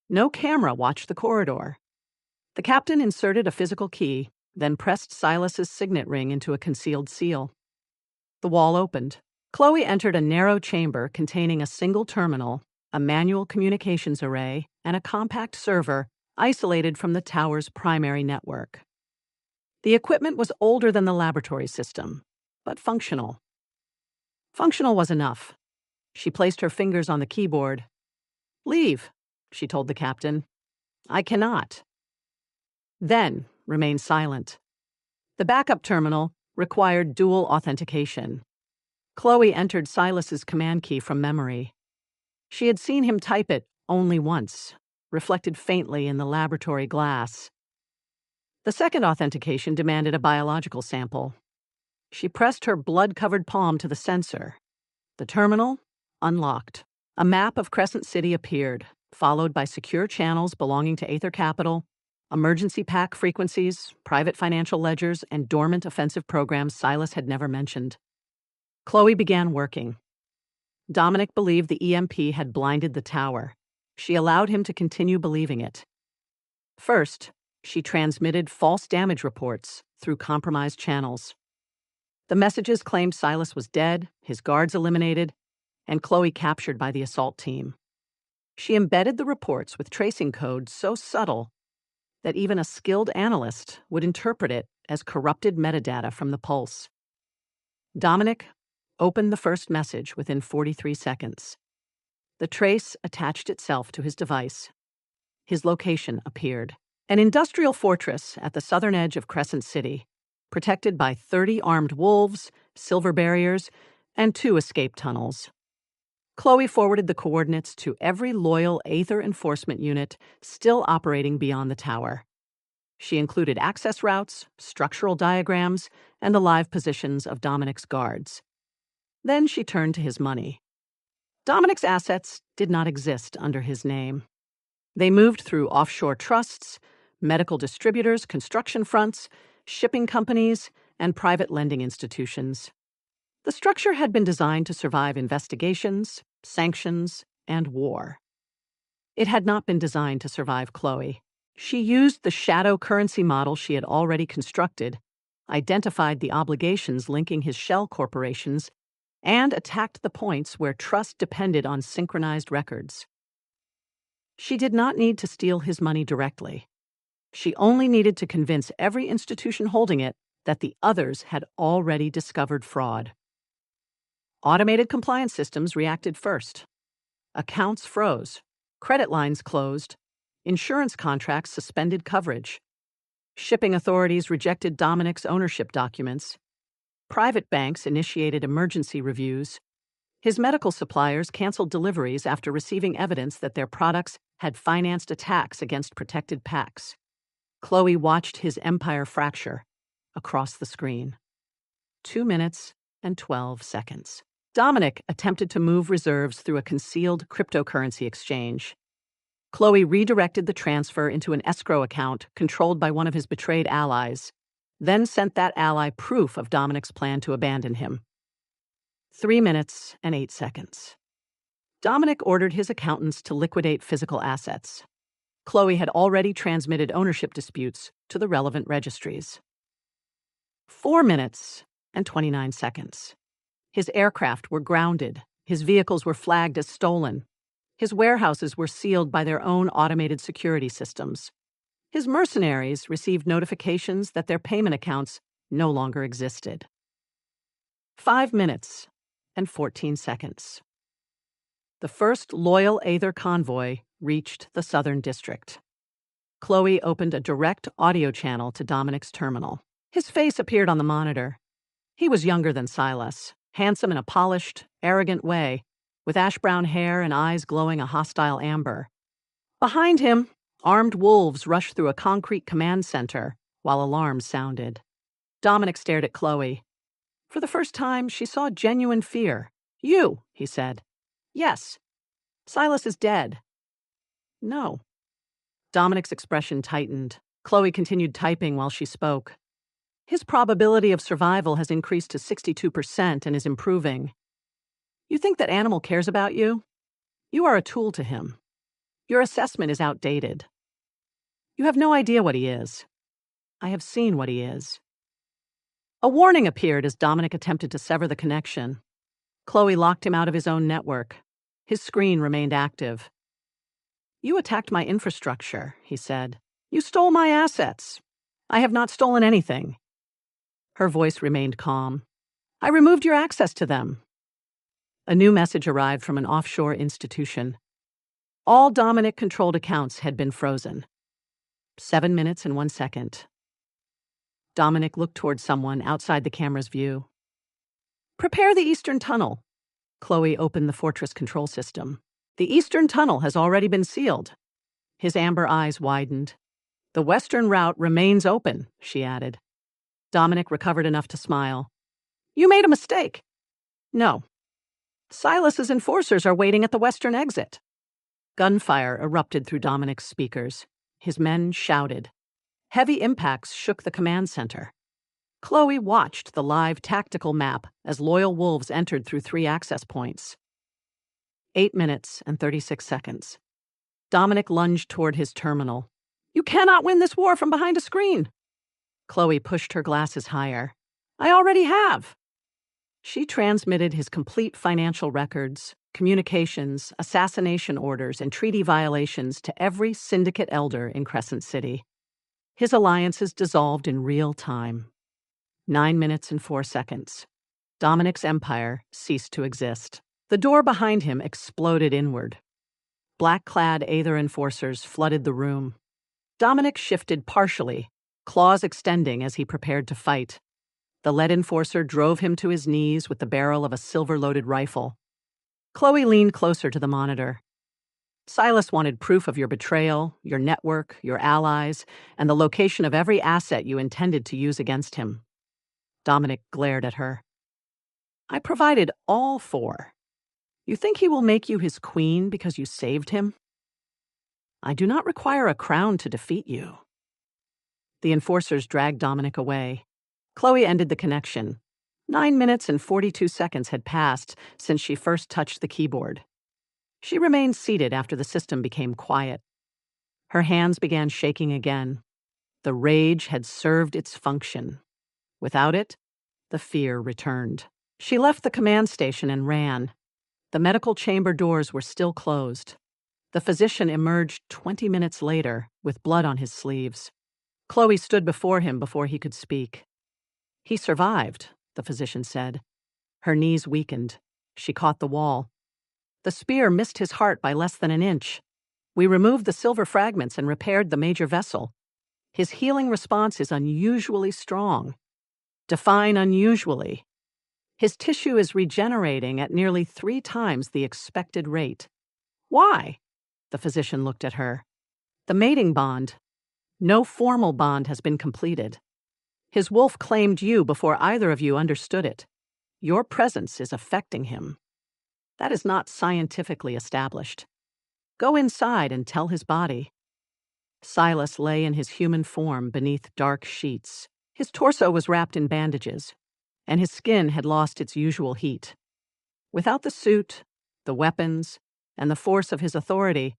No camera watched the corridor. The captain inserted a physical key, then pressed Silas's signet ring into a concealed seal. The wall opened. Chloe entered a narrow chamber containing a single terminal, a manual communications array, and a compact server isolated from the tower's primary network. The equipment was older than the laboratory system, but functional. Functional was enough. She placed her fingers on the keyboard. Leave, she told the captain. I cannot. Then remained silent. The backup terminal required dual authentication. Chloe entered Silas's command key from memory. She had seen him type it only once, reflected faintly in the laboratory glass. The second authentication demanded a biological sample. She pressed her blood-covered palm to the sensor. The terminal unlocked. A map of Crescent City appeared, followed by secure channels belonging to Aether Capital, emergency pack frequencies, private financial ledgers, and dormant offensive programs Silas had never mentioned. Chloe began working. Dominic believed the EMP had blinded the tower. She allowed him to continue believing it. First, she transmitted false damage reports through compromised channels. The messages claimed Silas was dead, his guards eliminated, and Chloe captured by the assault team. She embedded the reports with tracing code so subtle that even a skilled analyst would interpret it as corrupted metadata from the pulse. Dominic opened the first message within 43 seconds. The trace attached itself to his device. His location appeared. An industrial fortress at the southern edge of Crescent City, protected by 30 armed wolves, silver barriers, and 2 escape tunnels. Chloe forwarded the coordinates to every loyal Aether enforcement unit still operating beyond the tower. She included access routes, structural diagrams, and the live positions of Dominic's guards. Then she turned to his money. Dominic's assets did not exist under his name. They moved through offshore trusts, medical distributors, construction fronts, shipping companies, and private lending institutions. The structure had been designed to survive investigations, sanctions, and war. It had not been designed to survive Chloe. She used the shadow currency model she had already constructed, identified the obligations linking his shell corporations, and attacked the points where trust depended on synchronized records. She did not need to steal his money directly. She only needed to convince every institution holding it that the others had already discovered fraud. Automated compliance systems reacted first. Accounts froze. Credit lines closed. Insurance contracts suspended coverage. Shipping authorities rejected Dominic's ownership documents. Private banks initiated emergency reviews. His medical suppliers canceled deliveries after receiving evidence that their products had financed attacks against protected packs. Chloe watched his empire fracture across the screen. 2 minutes and 12 seconds. Dominic attempted to move reserves through a concealed cryptocurrency exchange. Chloe redirected the transfer into an escrow account controlled by one of his betrayed allies, then sent that ally proof of Dominic's plan to abandon him. 3 minutes and 8 seconds. Dominic ordered his accountants to liquidate physical assets. Chloe had already transmitted ownership disputes to the relevant registries. 4 minutes and 29 seconds. His aircraft were grounded. His vehicles were flagged as stolen. His warehouses were sealed by their own automated security systems. His mercenaries received notifications that their payment accounts no longer existed. 5 minutes and 14 seconds. The first loyal Aether convoy reached the Southern District. Chloe opened a direct audio channel to Dominic's terminal. His face appeared on the monitor. He was younger than Silas, handsome in a polished, arrogant way, with ash-brown hair and eyes glowing a hostile amber. Behind him, armed wolves rushed through a concrete command center while alarms sounded. Dominic stared at Chloe. For the first time, she saw genuine fear. "You," he said. "Yes. Silas is dead." "No." Dominic's expression tightened. Chloe continued typing while she spoke. "His probability of survival has increased to 62% and is improving. You think that animal cares about you? You are a tool to him. Your assessment is outdated. You have no idea what he is. I have seen what he is." A warning appeared as Dominic attempted to sever the connection. Chloe locked him out of his own network. His screen remained active. "You attacked my infrastructure," he said. "You stole my assets. I have not stolen anything." Her voice remained calm. "I removed your access to them." A new message arrived from an offshore institution. All Dominic-controlled accounts had been frozen. 7 minutes and 1 second. Dominic looked toward someone outside the camera's view. "Prepare the Eastern Tunnel." Chloe opened the fortress control system. "The Eastern Tunnel has already been sealed." His amber eyes widened. "The Western route remains open," she added. Dominic recovered enough to smile. "You made a mistake." "No. Silas's enforcers are waiting at the Western exit." Gunfire erupted through Dominic's speakers. His men shouted. Heavy impacts shook the command center. Chloe watched the live tactical map as loyal wolves entered through 3 access points. 8 minutes and 36 seconds. Dominic lunged toward his terminal. "You cannot win this war from behind a screen." Chloe pushed her glasses higher. "I already have." She transmitted his complete financial records, communications, assassination orders, and treaty violations to every syndicate elder in Crescent City. His alliances dissolved in real time. 9 minutes and 4 seconds. Dominic's empire ceased to exist. The door behind him exploded inward. Black-clad Aether enforcers flooded the room. Dominic shifted partially, claws extending as he prepared to fight. The lead enforcer drove him to his knees with the barrel of a silver-loaded rifle. Chloe leaned closer to the monitor. "Silas wanted proof of your betrayal, your network, your allies, and the location of every asset you intended to use against him." Dominic glared at her. "I provided all 4. You think he will make you his queen because you saved him? I do not require a crown to defeat you." The enforcers dragged Dominic away. Chloe ended the connection. 9 minutes and 42 seconds had passed since she first touched the keyboard. She remained seated after the system became quiet. Her hands began shaking again. The rage had served its function. Without it, the fear returned. She left the command station and ran. The medical chamber doors were still closed. The physician emerged 20 minutes later with blood on his sleeves. Chloe stood before him before he could speak. "He survived," the physician said. Her knees weakened. She caught the wall. "The spear missed his heart by less than an inch. We removed the silver fragments and repaired the major vessel. His healing response is unusually strong. Define unusually. His tissue is regenerating at nearly 3 times the expected rate." "Why?" The physician looked at her. "The mating bond. No formal bond has been completed. His wolf claimed you before either of you understood it. Your presence is affecting him. That is not scientifically established. Go inside and tell his body." Silas lay in his human form beneath dark sheets. His torso was wrapped in bandages, and his skin had lost its usual heat. Without the suit, the weapons, and the force of his authority,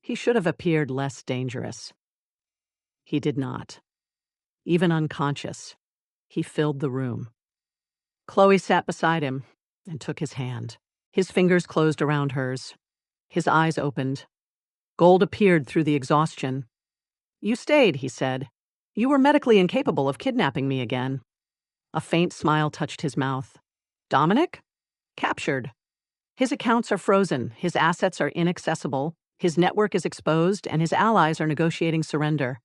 he should have appeared less dangerous. He did not. Even unconscious, he filled the room. Chloe sat beside him and took his hand. His fingers closed around hers. His eyes opened. Gold appeared through the exhaustion. "You stayed," he said. "You were medically incapable of kidnapping me again." A faint smile touched his mouth. "Dominic? Captured. His accounts are frozen, his assets are inaccessible, his network is exposed, and his allies are negotiating surrender."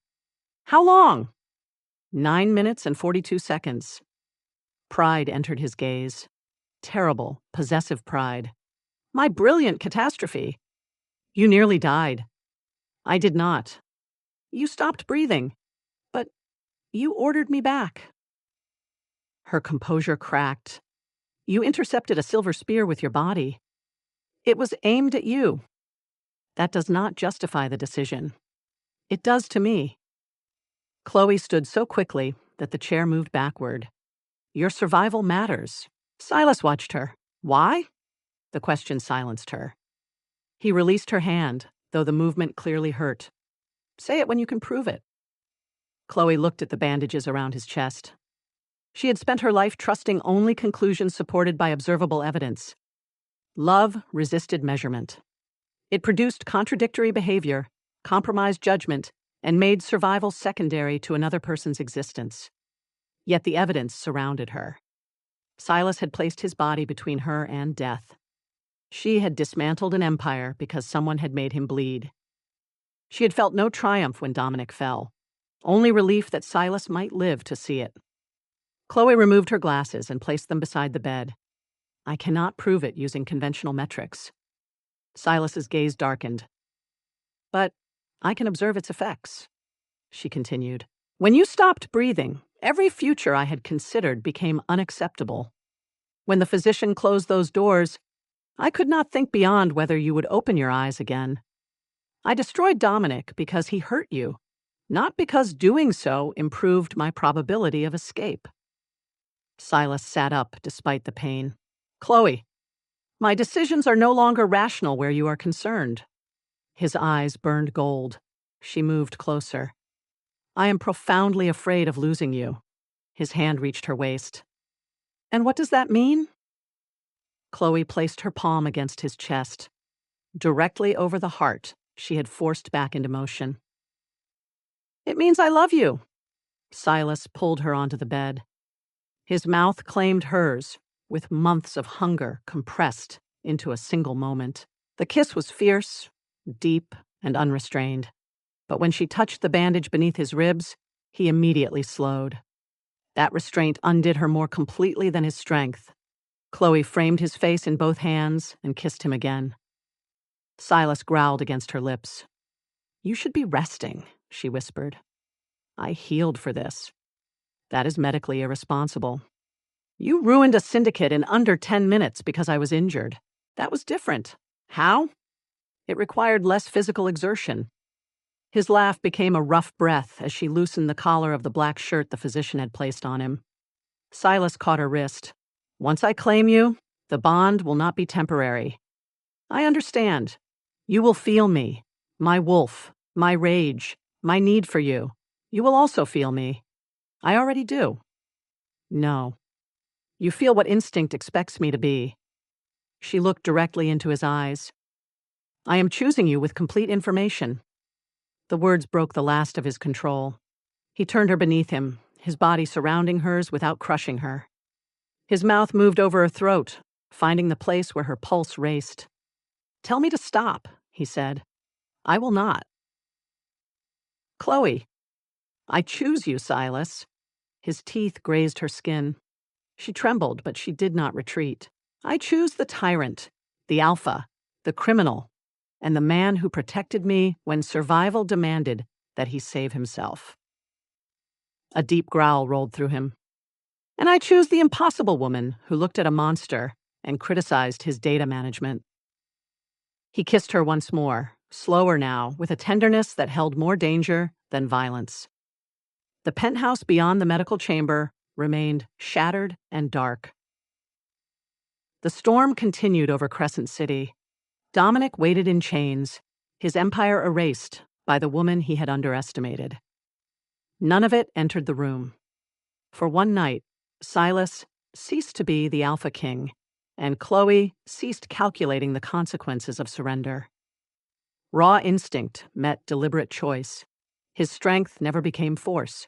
"How long?" 9 minutes and 42 seconds. Pride entered his gaze. terrible, possessive pride. My brilliant catastrophe. You nearly died. I did not. You stopped breathing, but you ordered me back. Her composure cracked. You intercepted a silver spear with your body. It was aimed at you. That does not justify the decision. It does to me. Chloe stood so quickly that the chair moved backward. Your survival matters. Silas watched her. Why? The question silenced her. He released her hand, though the movement clearly hurt. Say it when you can prove it. Chloe looked at the bandages around his chest. She had spent her life trusting only conclusions supported by observable evidence. Love resisted measurement. It produced contradictory behavior, compromised judgment, and made survival secondary to another person's existence. Yet the evidence surrounded her. Silas had placed his body between her and death. She had dismantled an empire because someone had made him bleed. She had felt no triumph when Dominic fell, only relief that Silas might live to see it. Chloe removed her glasses and placed them beside the bed. I cannot prove it using conventional metrics. Silas's gaze darkened. But I can observe its effects, she continued. When you stopped breathing, every future I had considered became unacceptable. When the physician closed those doors, I could not think beyond whether you would open your eyes again. I destroyed Dominic because he hurt you, not because doing so improved my probability of escape. Silas sat up despite the pain. Chloe, my decisions are no longer rational where you are concerned. His eyes burned gold. She moved closer. I am profoundly afraid of losing you. His hand reached her waist. And what does that mean? Chloe placed her palm against his chest. Directly over the heart, she had forced back into motion. It means I love you. Silas pulled her onto the bed. His mouth claimed hers, with months of hunger compressed into a single moment. The kiss was fierce, deep, and unrestrained. But when she touched the bandage beneath his ribs, he immediately slowed. That restraint undid her more completely than his strength. Chloe framed his face in both hands and kissed him again. Silas growled against her lips. You should be resting, she whispered. I healed for this. That is medically irresponsible. You ruined a syndicate in under 10 minutes because I was injured. That was different. How? It required less physical exertion. His laugh became a rough breath as she loosened the collar of the black shirt the physician had placed on him. Silas caught her wrist. Once I claim you, the bond will not be temporary. I understand. You will feel me, my wolf, my rage, my need for you. You will also feel me. I already do. No. You feel what instinct expects me to be. She looked directly into his eyes. I am choosing you with complete information. The words broke the last of his control. He turned her beneath him, his body surrounding hers without crushing her. His mouth moved over her throat, finding the place where her pulse raced. Tell me to stop, he said. I will not. Chloe. I choose you, Silas. His teeth grazed her skin. She trembled, but she did not retreat. I choose the tyrant, the alpha, the criminal, and the man who protected me when survival demanded that he save himself. A deep growl rolled through him. And I choose the impossible woman who looked at a monster and criticized his data management. He kissed her once more, slower now, with a tenderness that held more danger than violence. The penthouse beyond the medical chamber remained shattered and dark. The storm continued over Crescent City. Dominic waited in chains, his empire erased by the woman he had underestimated. None of it entered the room. For one night, Silas ceased to be the Alpha King, and Chloe ceased calculating the consequences of surrender. Raw instinct met deliberate choice. His strength never became force.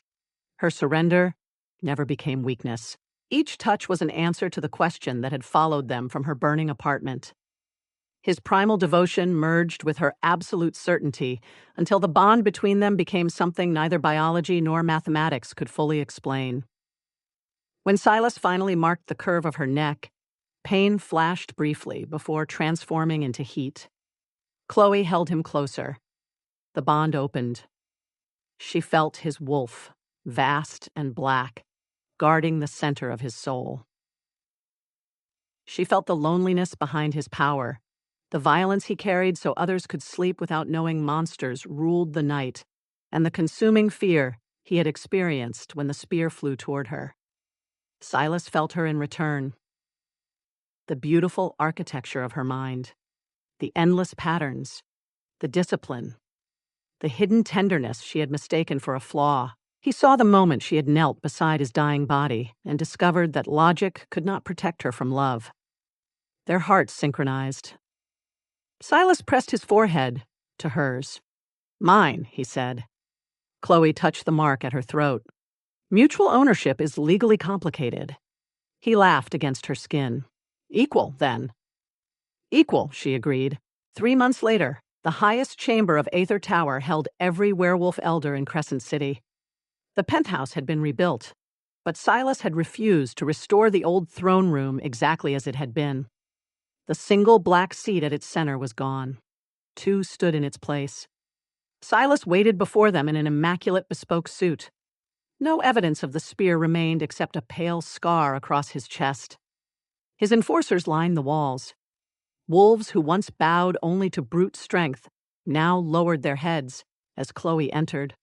Her surrender never became weakness. Each touch was an answer to the question that had followed them from her burning apartment. His primal devotion merged with her absolute certainty until the bond between them became something neither biology nor mathematics could fully explain. When Silas finally marked the curve of her neck, pain flashed briefly before transforming into heat. Chloe held him closer. The bond opened. She felt his wolf, vast and black, guarding the center of his soul. She felt the loneliness behind his power, the violence he carried so others could sleep without knowing monsters ruled the night, and the consuming fear he had experienced when the spear flew toward her. Silas felt her in return. The beautiful architecture of her mind, the endless patterns, the discipline, the hidden tenderness she had mistaken for a flaw. He saw the moment she had knelt beside his dying body and discovered that logic could not protect her from love. Their hearts synchronized. Silas pressed his forehead to hers. "Mine," he said. Chloe touched the mark at her throat. "Mutual ownership is legally complicated." He laughed against her skin. "Equal, then." "Equal," she agreed. 3 months later, the highest chamber of Aether Tower held every werewolf elder in Crescent City. The penthouse had been rebuilt, but Silas had refused to restore the old throne room exactly as it had been. The single black seat at its center was gone. 2 stood in its place. Silas waited before them in an immaculate bespoke suit. No evidence of the spear remained except a pale scar across his chest. His enforcers lined the walls. Wolves who once bowed only to brute strength now lowered their heads as Chloe entered.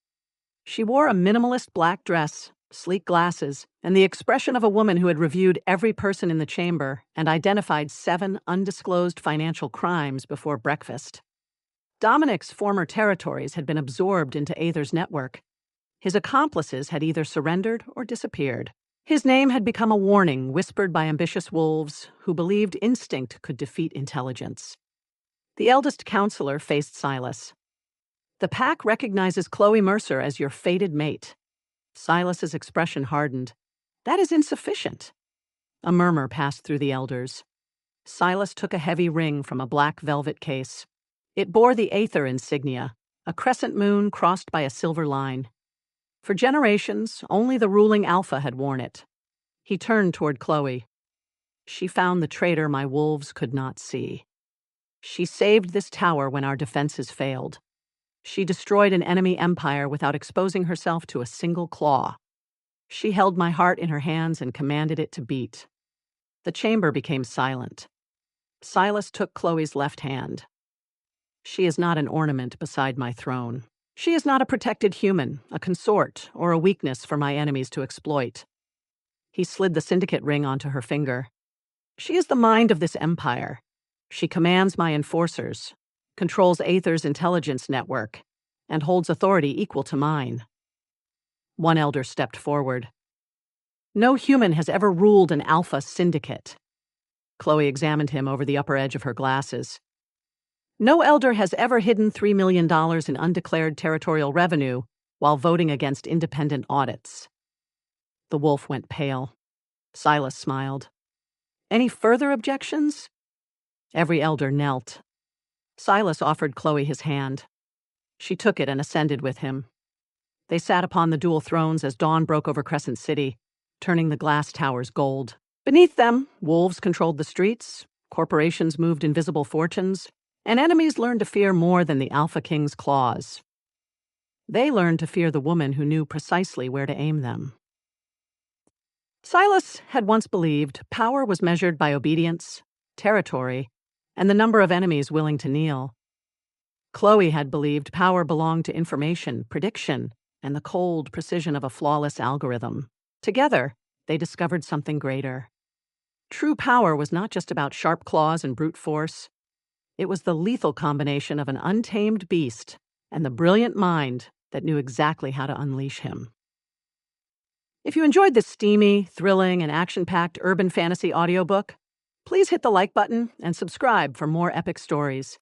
She wore a minimalist black dress, sleek glasses, and the expression of a woman who had reviewed every person in the chamber and identified 7 undisclosed financial crimes before breakfast. Dominic's former territories had been absorbed into Aether's network. His accomplices had either surrendered or disappeared. His name had become a warning whispered by ambitious wolves who believed instinct could defeat intelligence. The eldest counselor faced Silas. "The pack recognizes Chloe Mercer as your fated mate." Silas's expression hardened. "That is insufficient." A murmur passed through the elders. Silas took a heavy ring from a black velvet case. It bore the Aether insignia, a crescent moon crossed by a silver line. For generations, only the ruling Alpha had worn it. He turned toward Chloe. "She found the traitor my wolves could not see. She saved this tower when our defenses failed. She destroyed an enemy empire without exposing herself to a single claw. She held my heart in her hands and commanded it to beat." The chamber became silent. Silas took Chloe's left hand. "She is not an ornament beside my throne. She is not a protected human, a consort, or a weakness for my enemies to exploit." He slid the syndicate ring onto her finger. "She is the mind of this empire. She commands my enforcers, controls Aether's intelligence network, and holds authority equal to mine." One elder stepped forward. "No human has ever ruled an alpha syndicate." Chloe examined him over the upper edge of her glasses. "No elder has ever hidden $3 million in undeclared territorial revenue while voting against independent audits." The wolf went pale. Silas smiled. "Any further objections?" Every elder knelt. Silas offered Chloe his hand. She took it and ascended with him. They sat upon the dual thrones as dawn broke over Crescent City, turning the glass towers gold. Beneath them, wolves controlled the streets, corporations moved invisible fortunes, and enemies learned to fear more than the Alpha King's claws. They learned to fear the woman who knew precisely where to aim them. Silas had once believed power was measured by obedience, territory, and the number of enemies willing to kneel. Chloe had believed power belonged to information, prediction, and the cold precision of a flawless algorithm. Together, they discovered something greater. True power was not just about sharp claws and brute force. It was the lethal combination of an untamed beast and the brilliant mind that knew exactly how to unleash him. If you enjoyed this steamy, thrilling, and action-packed urban fantasy audiobook, please hit the like button and subscribe for more epic stories.